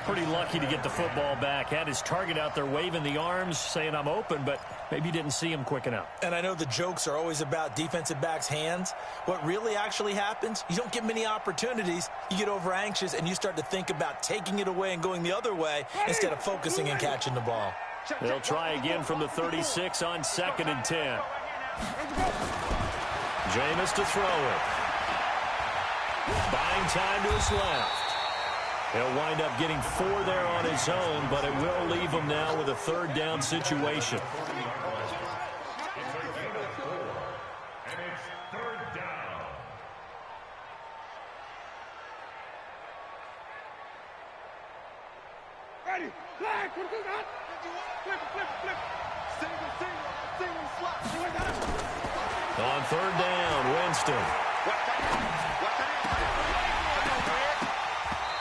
Pretty lucky to get the football back. Had his target out there waving the arms, saying I'm open, but maybe you didn't see him quick enough. And I know the jokes are always about defensive backs' hands. What really actually happens, you don't get many opportunities. You get over anxious, and you start to think about taking it away and going the other way instead of focusing and catching the ball. They'll try again from the 36 on 2nd and 10. Jameis to throw it. Buying time to his left. He'll wind up getting 4 there on his own, but it will leave him now with a 3rd down situation. It's a gain of 4, and it's 3rd down. Ready. Flag. What do you got? Flip. Single slot. On 3rd down, Winston.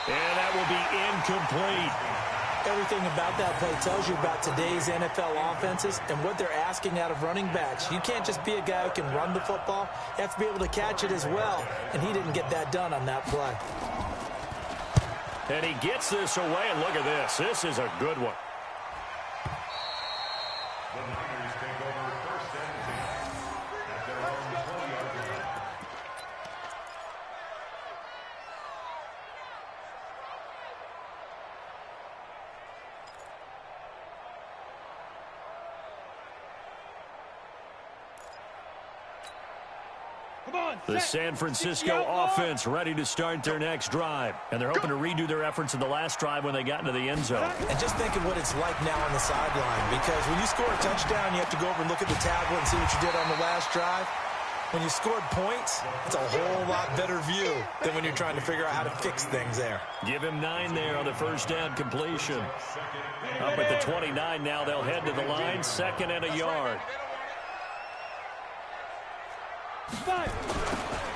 And that will be incomplete. Everything about that play tells you about today's NFL offenses and what they're asking out of running backs. You can't just be a guy who can run the football. You have to be able to catch it as well, and he didn't get that done on that play. And he gets this away, and look at this. This is a good one. The Niners take over 1st and 10 at their own 20-yard line. The San Francisco offense ready to start their next drive. And they're hoping to redo their efforts in the last drive when they got into the end zone. And just think of what it's like now on the sideline. Because when you score a touchdown, you have to go over and look at the tablet and see what you did on the last drive. When you scored points, it's a whole lot better view than when you're trying to figure out how to fix things there. Give him 9 there on the first down completion. Up at the 29 now, they'll head to the line, 2nd and a yard.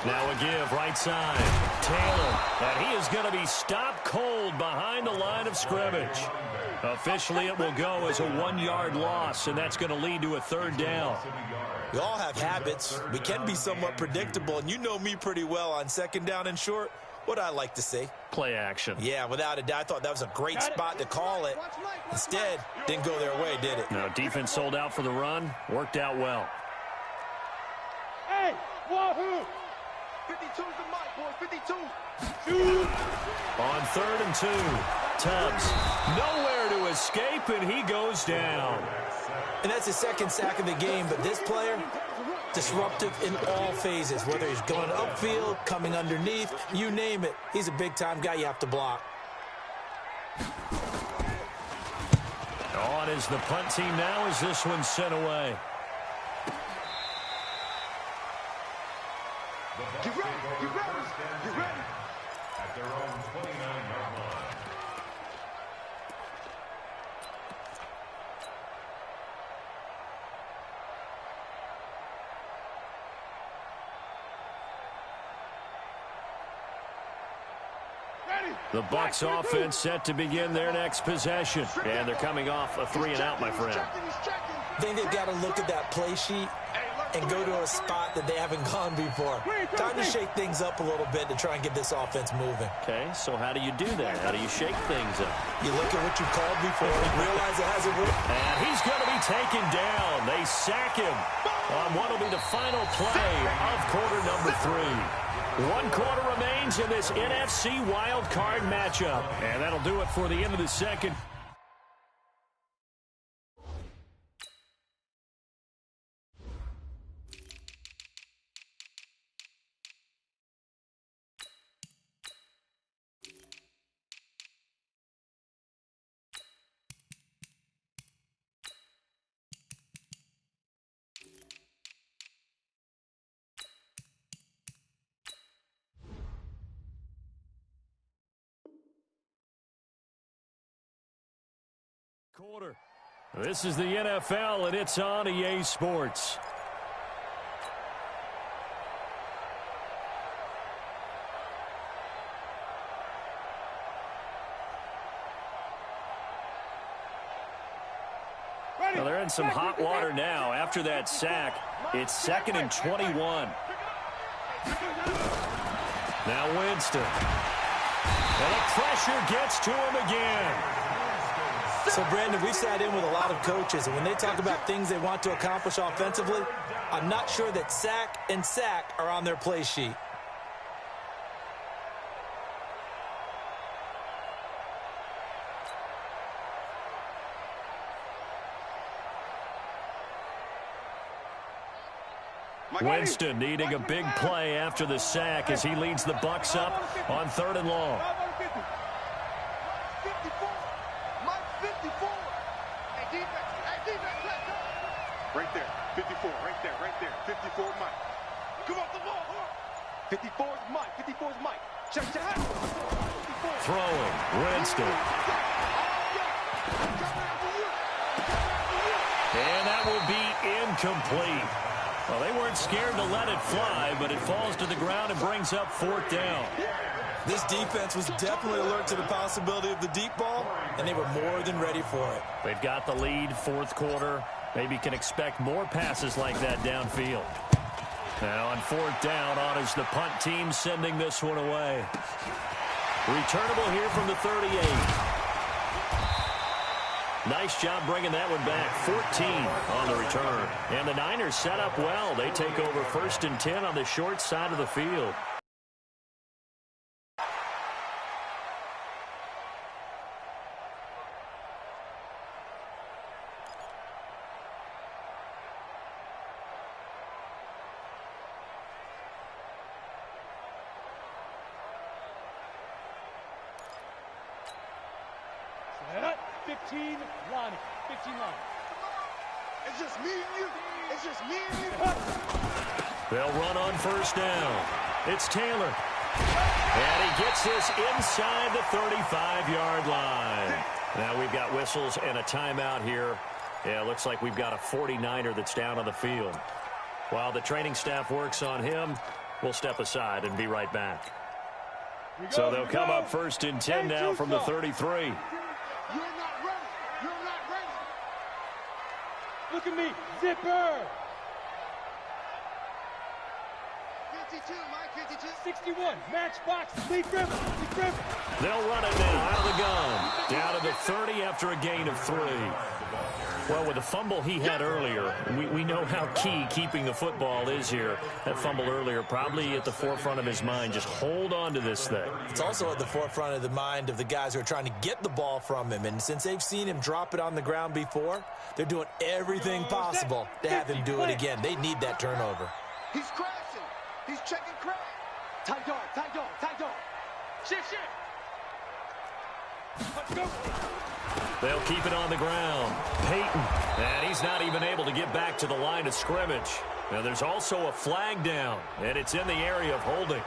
Now a give, right side. Taylor, and he is going to be stopped cold behind the line of scrimmage. Officially, it will go as a 1-yard loss, and that's going to lead to a 3rd down. We all have habits. We can be somewhat predictable, and you know me pretty well on 2nd down and short. What I like to see. Play action. Yeah, without a doubt. I thought that was a great spot to call it. Instead, didn't go their way, did it? No, defense sold out for the run. Worked out well. Hey, wahoo! 52's the mic, boy. 52. On 3rd and 2. Tubbs, nowhere to escape, and he goes down. And that's his 2nd sack of the game, but this player, disruptive in all phases, whether he's going upfield, coming underneath, you name it. He's a big-time guy you have to block. On is the punt team now as this one's sent away. Get ready, get ready, get ready. At their own 29-yard line. The Bucs offense set to begin their next possession. And they're coming off a 3-and-out, my friend. I think they've got to look at that play sheet and go to a spot that they haven't gone before. Time to shake things up a little bit to try and get this offense moving. Okay, so how do you do that? How do you shake things up? You look at what you called before and realize it hasn't worked. And he's going to be taken down. They sack him on what will be the final play of quarter number 3. 1 quarter remains in this NFC wild card matchup. And that'll do it for the end of the 2nd. Quarter. This is the NFL, and it's on EA Sports. Well, they're in some hot water now. After that sack, it's 2nd and 21. Now Winston. And the pressure gets to him again. So, Brandon, we've sat in with a lot of coaches, and when they talk about things they want to accomplish offensively, I'm not sure that sack and sack are on their play sheet. Winston needing a big play after the sack as he leads the Bucs up on 3rd and long. Right there, 54, right there, 54 Mike. Come off the ball, 54's Mike, 54's Mike. Check your hat. Throwing, Winston. And that will be incomplete. Well, they weren't scared to let it fly, but it falls to the ground and brings up 4th down. This defense was definitely alert to the possibility of the deep ball, and they were more than ready for it. They've got the lead, 4th quarter. Maybe can expect more passes like that downfield. Now on 4th down, on is the punt team sending this one away. Returnable here from the 38. Nice job bringing that one back. 14 on the return. And the Niners set up well. They take over 1st and 10 on the short side of the field. 15 line. 15 line. It's just me and you. It's just me and you. They'll run on first down. It's Taylor. And he gets this inside the 35-yard line. Now we've got whistles and a timeout here. Yeah, it looks like we've got a 49er that's down on the field. While the training staff works on him, we'll step aside and be right back. So they'll come up first and 10 now from the 33. You're not ready. You're not ready. Look at me. Zipper. 52, Mike, 52. 61. Matchbox. Lee Griffin. They'll run it now out of the gun. Down to the 30 after a gain of 3. Well, with the fumble he had earlier, we know how key keeping the football is here. That fumble earlier probably at the forefront of his mind. Just hold on to this thing. It's also at the forefront of the mind of the guys who are trying to get the ball from him. And since they've seen him drop it on the ground before, they're doing everything possible to have him do it again. They need that turnover. He's crashing. He's checking crash. Tight dog. Shift. Let's go. They'll keep it on the ground. Peyton, and he's not even able to get back to the line of scrimmage. Now, there's also a flag down, and it's in the area of holding.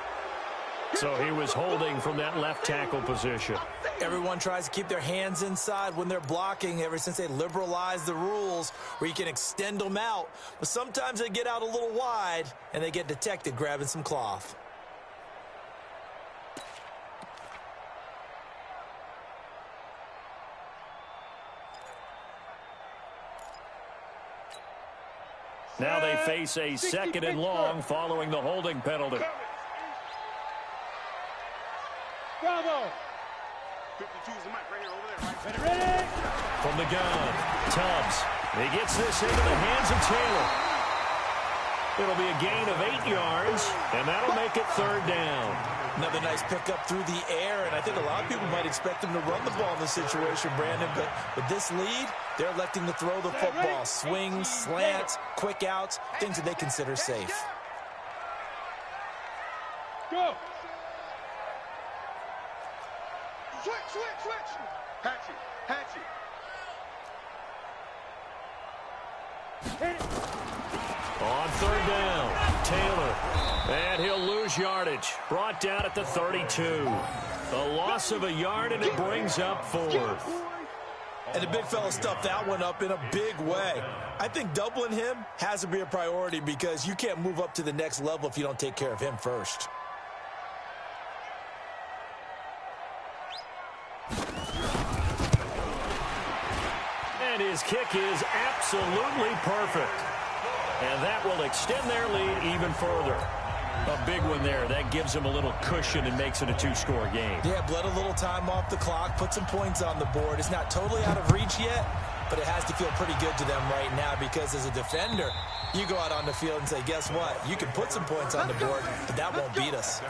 So he was holding from that left tackle position. Everyone tries to keep their hands inside when they're blocking ever since they liberalized the rules where you can extend them out. But sometimes they get out a little wide, and they get detected grabbing some cloth. Now they face a second and long following the holding penalty. Bravo. 52 is the mic right here over there, right? Ready. From the gun, Tubbs. He gets this into the hands of Taylor. It'll be a gain of 8 yards, and that'll make it third down. Another nice pickup through the air, and I think a lot of people might expect him to run the ball in this situation, Brandon, but with this lead, they're electing to throw the football. Swings, slants, quick outs, things that they consider safe. Go. Switch. Hatchet. Hit it. On third down, Taylor. And he'll lose yardage. Brought down at the 32. A loss of a yard, and it brings up 4. And the big fella stuffed that one up in a big way. I think doubling him has to be a priority because you can't move up to the next level if you don't take care of him first. And his kick is absolutely perfect. And that will extend their lead even further. A big one there. That gives them a little cushion and makes it a 2-score game. Yeah, bled a little time off the clock, put some points on the board. It's not totally out of reach yet, but it has to feel pretty good to them right now because as a defender, you go out on the field and say, guess what? You can put some points on the board, but that won't beat us.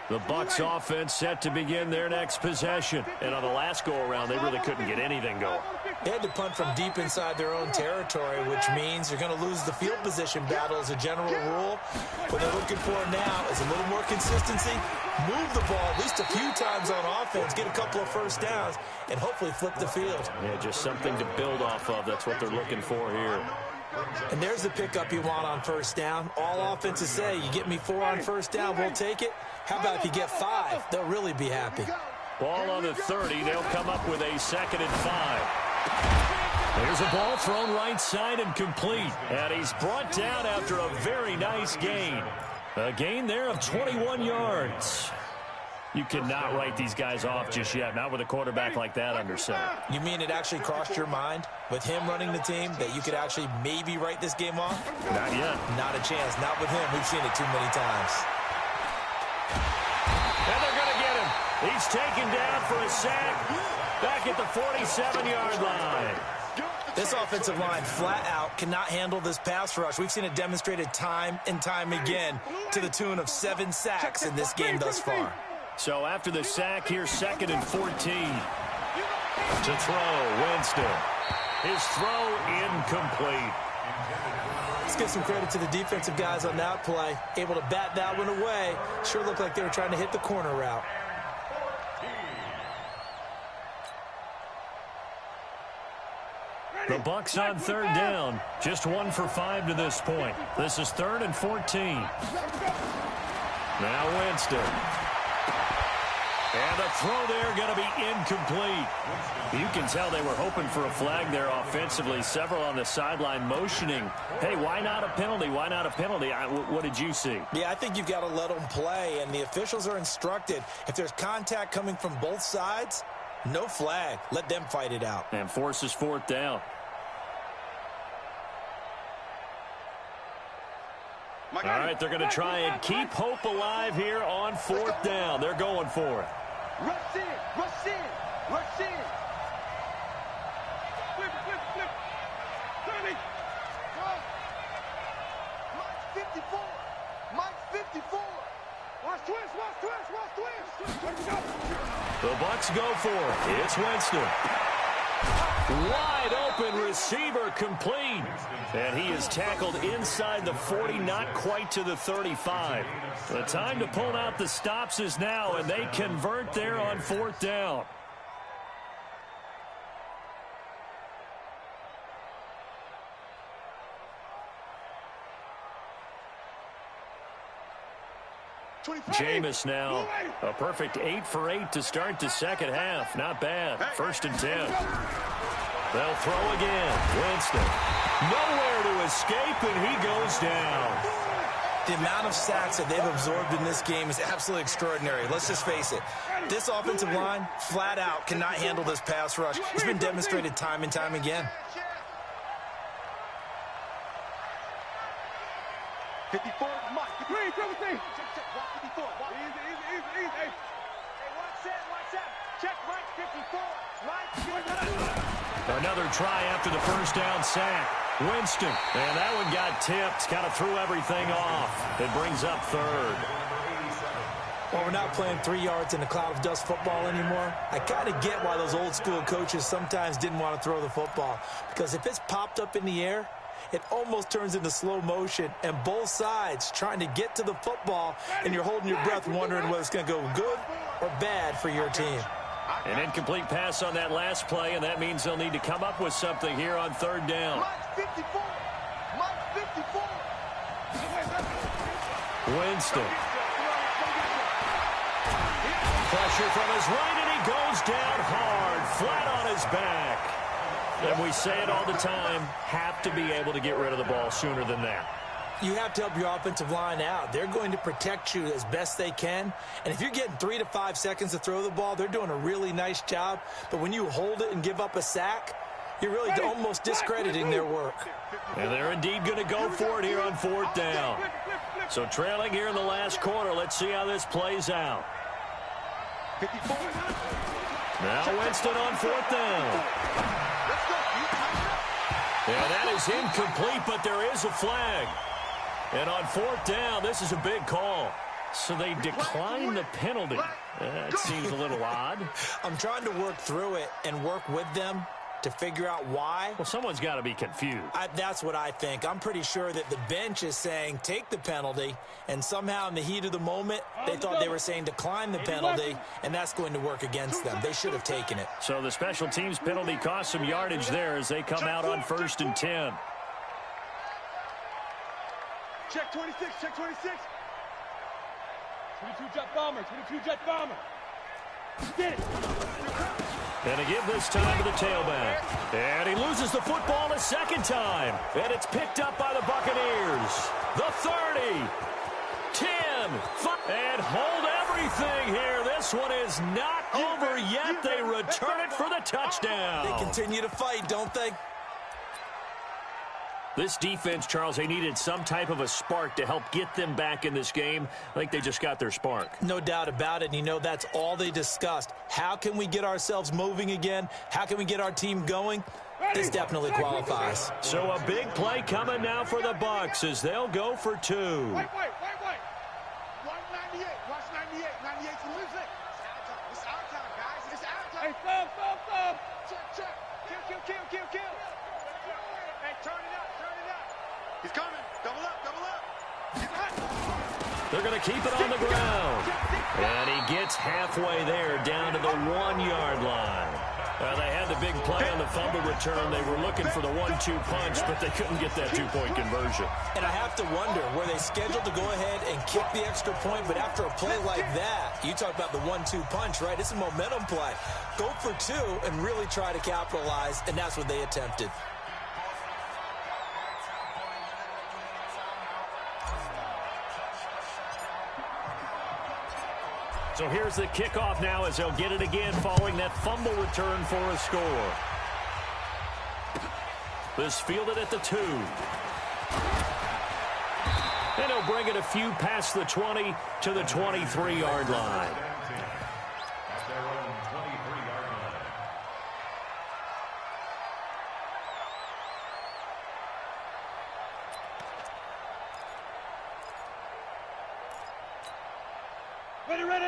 The Bucs offense set to begin their next possession. And on the last go-around, they really couldn't get anything going. They had to punt from deep inside their own territory, which means you're going to lose the field position battle as a general rule. What they're looking for now is a little more consistency, move the ball at least a few times on offense, get a couple of first downs, and hopefully flip the field. Yeah, just something to build off of. That's what they're looking for here. And there's the pickup you want on first down. All offenses say, you get me 4 on first down, we'll take it. How about if you get 5? They'll really be happy. Ball on the 30. They'll come up with a 2nd and 5. There's a ball thrown right side and complete. And he's brought down after a very nice gain. A gain there of 21 yards. You cannot write these guys off just yet, not with a quarterback like that under center. You mean it actually crossed your mind with him running the team that you could actually maybe write this game off? Not yet. Not a chance. Not with him. We've seen it too many times. And they're going to get him. He's taken down for a sack back at the 47-yard line. This offensive line flat out cannot handle this pass rush. We've seen it demonstrated time and time again to the tune of 7 sacks in this game thus far. So after the sack, here's 2nd and 14. To throw, Winston. His throw incomplete. Let's give some credit to the defensive guys on that play. Able to bat that one away. Sure looked like they were trying to hit the corner route. The Bucs on third down. Just 1 for 5 to this point. This is 3rd and 14. Now Winston. And the throw there going to be incomplete. You can tell they were hoping for a flag there offensively. Several on the sideline motioning. Hey, why not a penalty? Why not a penalty? What did you see? Yeah, I think you've got to let them play, and the officials are instructed. If there's contact coming from both sides, no flag. Let them fight it out. And forces 4th down. All right, they're going to try and keep hope alive here on 4th down. They're going for it. Rush in, rush in, rush in. Flip, flip, flip. 30. Mike's 54. Mike's 54. Watch twist, watch twist, watch twist. Let me go. The Bucs go for it. It's Winston. Wide open receiver complete. And he is tackled inside the 40, not quite to the 35. The time to pull out the stops is now, and they convert there on 4th down. Jameis now, a perfect 8 for 8 to start the second half. Not bad. 1st and 10. They'll throw again. Winston. Nowhere to escape, and he goes down. The amount of sacks that they've absorbed in this game is absolutely extraordinary. Let's just face it. This offensive line, flat out, cannot handle this pass rush. It's been demonstrated time and time again. 54, Mike. 3, triple T. Check, walk 54. Walk. Easy. Hey, watch that. Check, Mike 54. Mike. Another try after the first down sack. Winston. And that one got tipped. Kind of threw everything off. It brings up 3rd. Well, we're not playing 3 yards in a cloud of dust football anymore. I kind of get why those old school coaches sometimes didn't want to throw the football. Because if it's popped up in the air, it almost turns into slow motion, and both sides trying to get to the football, and you're holding your breath wondering whether it's going to go good or bad for your team. An incomplete pass on that last play, and that means they'll need to come up with something here on 3rd down. Mike 54. Mike 54. Winston. Pressure from his right, and he goes down hard, flat on his back. And we say it all the time, have to be able to get rid of the ball sooner than that. You have to help your offensive line out. They're going to protect you as best they can. And if you're getting 3 to 5 seconds to throw the ball, they're doing a really nice job. But when you hold it and give up a sack, you're really almost discrediting their work. And they're indeed going to go for it here on 4th down. So trailing here in the last quarter, let's see how this plays out. 54. Now Winston on 4th down. And that is incomplete, but there is a flag. And on 4th down, this is a big call. So they decline the penalty. That seems a little odd. I'm trying to work through it and work with them to figure out why. Well, someone's got to be confused. That's what I think. I'm pretty sure that the bench is saying take the penalty, and somehow in the heat of the moment, they thought they were saying decline the penalty, and that's going to work against them. They should have taken it. So the special teams penalty cost some yardage there as they come out on 1st and 10. Check 26, check 26. 22 jet bomber, 22 jet bomber. Get it. And a give this time to the tailback. And he loses the football a second time. And it's picked up by the Buccaneers. The 30, 10, 5, and hold everything here. This one is not over yet. They return it for the touchdown. They continue to fight, don't they? This defense, Charles, they needed some type of a spark to help get them back in this game. I think they just got their spark. No doubt about it. And you know, that's all they discussed. How can we get ourselves moving again? How can we get our team going? This definitely qualifies. So a big play coming now for the Bucs as they'll go for 2. Wait. 198. Watch 98. 98's the music. It's our time, guys. It's our time. Hey, stop. Check. Kill. Hey, turn it up. He's coming. Double up, double up. They're going to keep it on the ground. And he gets halfway there, down to the 1-yard line. They had the big play on the fumble return. They were looking for the 1-2 punch, but they couldn't get that 2-point conversion. And I have to wonder, were they scheduled to go ahead and kick the extra point? But after a play like that, you talk about the 1-2 punch, right? It's a momentum play. Go for 2 and really try to capitalize, and that's what they attempted. So here's the kickoff now as they'll get it again following that fumble return for a score. This fielded at the 2. And he'll bring it a few past the 20 to the 23-yard line. At their own 23-yard line.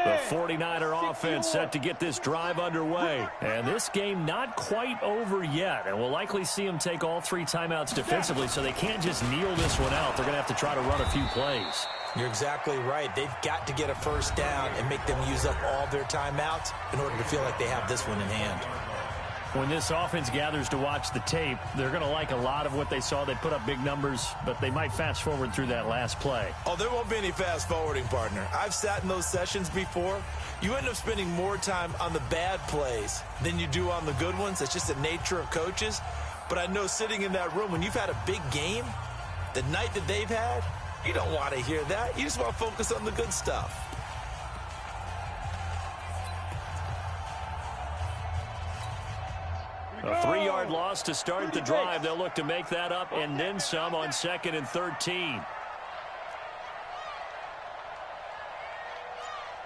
The 49er offense set to get this drive underway. And this game not quite over yet. And we'll likely see them take all 3 timeouts defensively, so they can't just kneel this one out. They're going to have to try to run a few plays. You're exactly right. They've got to get a first down and make them use up all their timeouts in order to feel like they have this one in hand. When this offense gathers to watch the tape, they're going to like a lot of what they saw. They put up big numbers, but they might fast forward through that last play. Oh, there won't be any fast forwarding, partner. I've sat in those sessions before. You end up spending more time on the bad plays than you do on the good ones. It's just the nature of coaches. But I know sitting in that room, when you've had a big game, the night that they've had, you don't want to hear that. You just want to focus on the good stuff. A 3-yard loss to start the drive. They'll look to make that up and then some on 2nd and 13.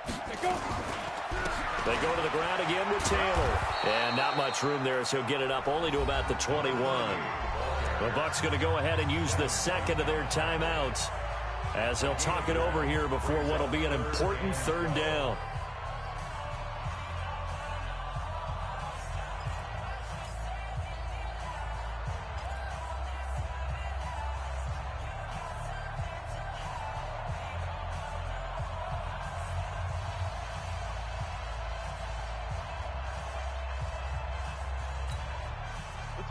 They go to the ground again with Taylor. And not much room there, so he'll get it up only to about the 21. The Bucs going to go ahead and use the second of their timeouts as they'll talk it over here before what will be an important 3rd down.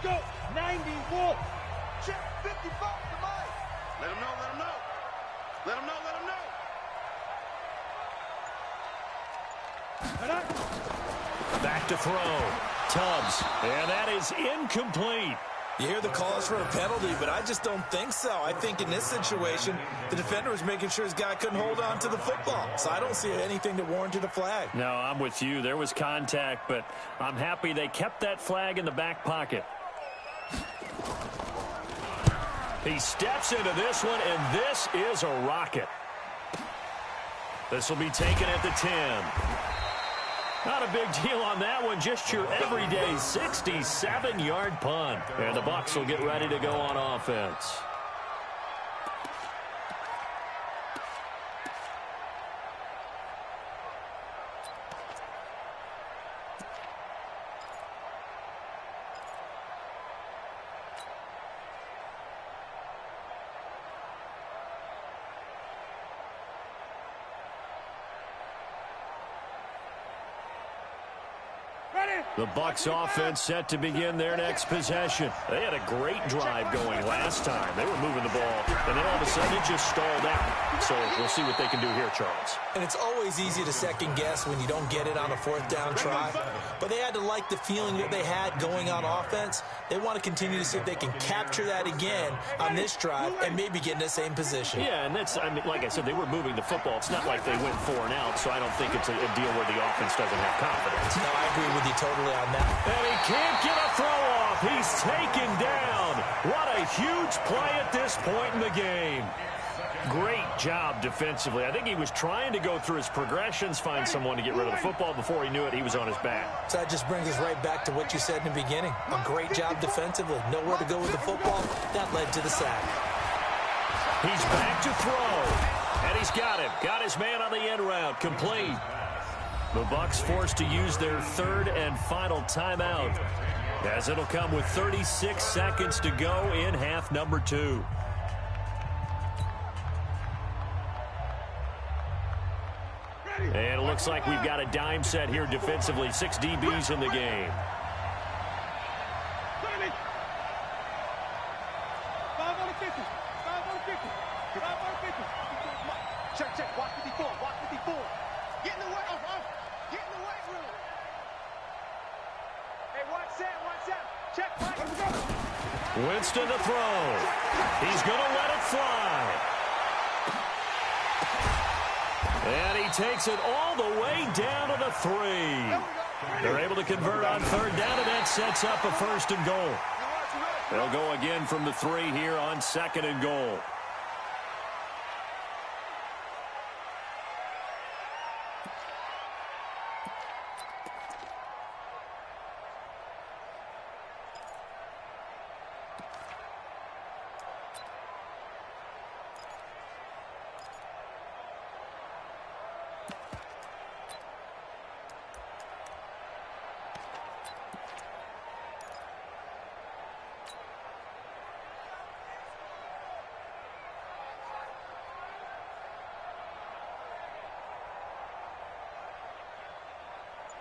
Go, 90 Wolf. Check 55 to Mike. Let him know, let him know. Let him know, let him know. Back to throw. Tubbs. And that is incomplete. You hear the calls for a penalty, but I just don't think so. I think in this situation, the defender was making sure his guy couldn't hold on to the football. So I don't see anything that warranted a flag. No, I'm with you. There was contact, but I'm happy they kept that flag in the back pocket. He steps into this one, and this is a rocket. This will be taken at the 10. Not a big deal on that one, just your everyday 67-yard punt. And the Bucs will get ready to go on offense. The Bucs offense set to begin their next possession. They had a great drive going last time. They were moving the ball, and then all of a sudden it just stalled out. So we'll see what they can do here, Charles. And it's always easy to second guess when you don't get it on a 4th down try. But they had to like the feeling that they had going on offense. They want to continue to see if they can capture that again on this drive and maybe get in the same position. Yeah, and that's, I mean, like I said, they were moving the football. It's not like they went 4 and out, so I don't think it's a deal where the offense doesn't have confidence. No, I agree with you totally on that. And he can't get a throw off. He's taken down. What a huge play at this point in the game. Great job defensively. I think he was trying to go through his progressions, find someone to get rid of the football. Before he knew it, he was on his back. So that just brings us right back to what you said in the beginning. A great job defensively. Nowhere to go with the football. That led to the sack. He's back to throw. And he's got him. Got his man on the end route. Complete. The Bucs forced to use their 3rd and final timeout, as it'll come with 36 seconds to go in half number 2. looks like we've got a dime set here defensively. 6 DBs in the game. 5 on the 50. 5 on the 50. 5 on the 50. Check. Watch 54. Watch 54. Get in the way. Get in the weight room. Hey, watch that. Check. Right. Winston to throw. He's going to let it fly. And he takes it all the way down to the 3. They're able to convert on 3rd down, and that sets up a 1st and goal. They'll go again from the 3 here on 2nd and goal.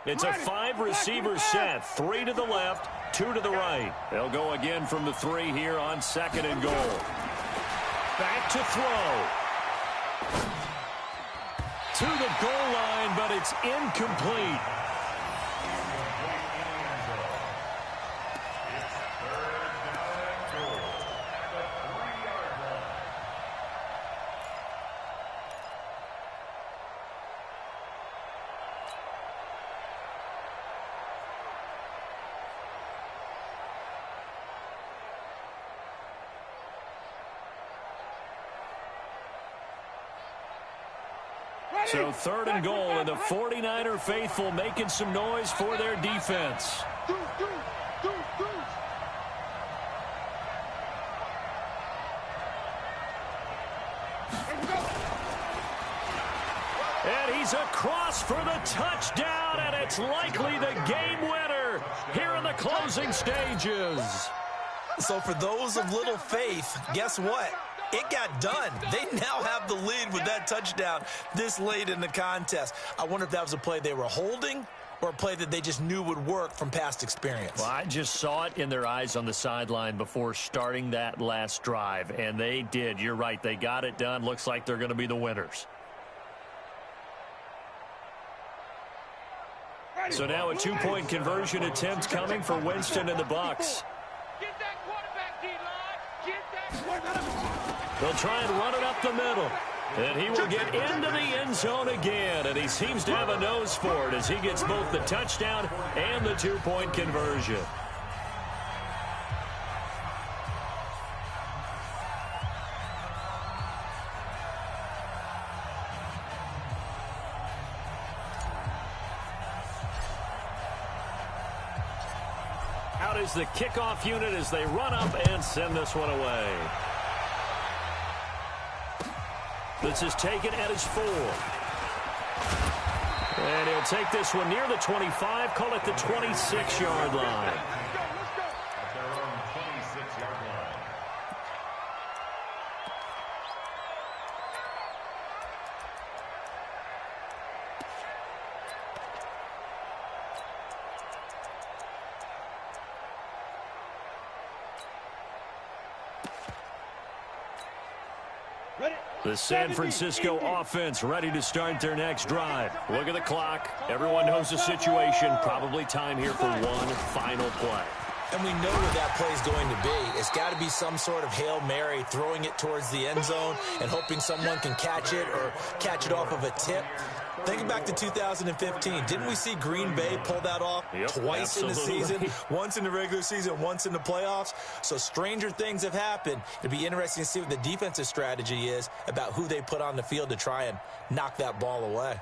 It's a 5-receiver set. 3 to the left, 2 to the right. They'll go again from the 3 here on 2nd and goal. Back to throw. To the goal line, but it's incomplete. So 3rd and goal, and the 49er faithful making some noise for their defense. And he's across for the touchdown, and it's likely the game winner here in the closing stages. So for those of little faith, guess what? It got done. They now have the lead with that touchdown this late in the contest. I wonder if that was a play they were holding or a play that they just knew would work from past experience. Well, I just saw it in their eyes on the sideline before starting that last drive, and they did. You're right. They got it done. Looks like they're going to be the winners. So now a 2-point conversion attempt coming for Winston and the Bucs. Get that quarterback, D-line. Get that quarterback. They'll try and run it up the middle. And he will get into the end zone again. And he seems to have a nose for it as he gets both the touchdown and the 2-point conversion. Out is the kickoff unit as they run up and send this one away. This is taken at his 4. And he'll take this one near the 25, call it the 26-yard line. At their own 26-yard line. The San Francisco offense ready to start their next drive. Look at the clock. Everyone knows the situation. Probably time here for one final play. And we know what that play is going to be. It's got to be some sort of Hail Mary, throwing it towards the end zone and hoping someone can catch it or catch it off of a tip. Think back to 2015. Didn't we see Green Bay pull that off twice in the season? Once in the regular season, once in the playoffs. So stranger things have happened. It'd be interesting to see what the defensive strategy is about who they put on the field to try and knock that ball away.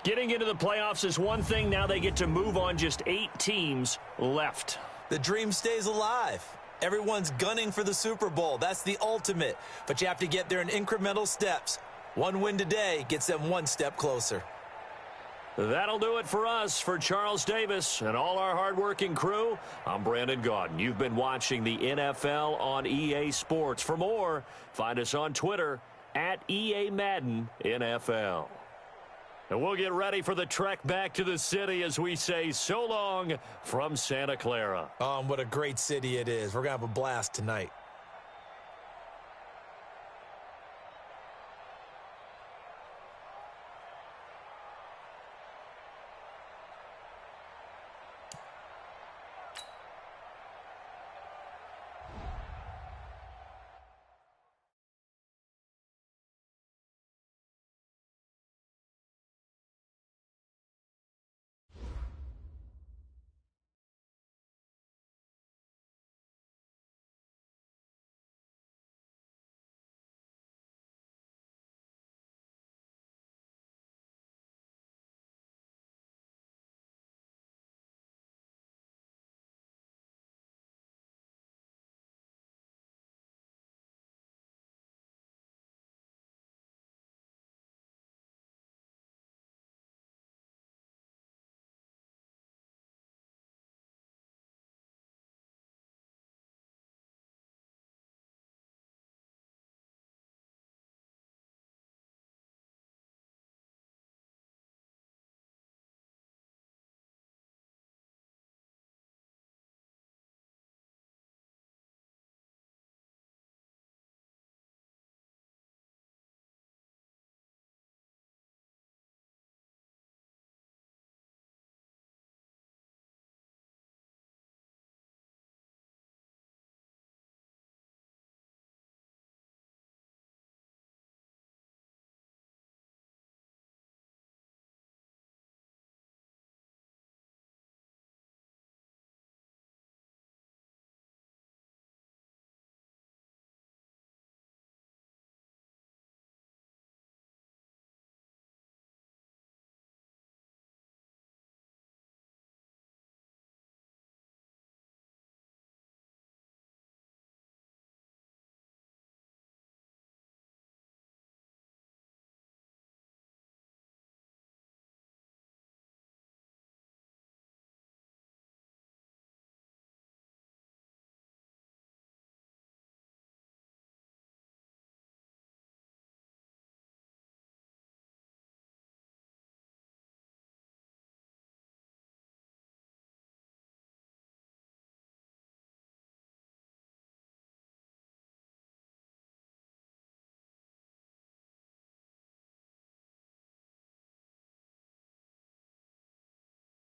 Getting into the playoffs is one thing. Now they get to move on. Just 8 teams left. The dream stays alive. Everyone's gunning for the Super Bowl. That's the ultimate. But you have to get there in incremental steps. One win today gets them one step closer. That'll do it for us. For Charles Davis and all our hardworking crew, I'm Brandon Gaudin. You've been watching the NFL on EA Sports. For more, find us on Twitter at EA Madden NFL. And we'll get ready for the trek back to the city as we say so long from Santa Clara. What a great city it is. We're going to have a blast tonight.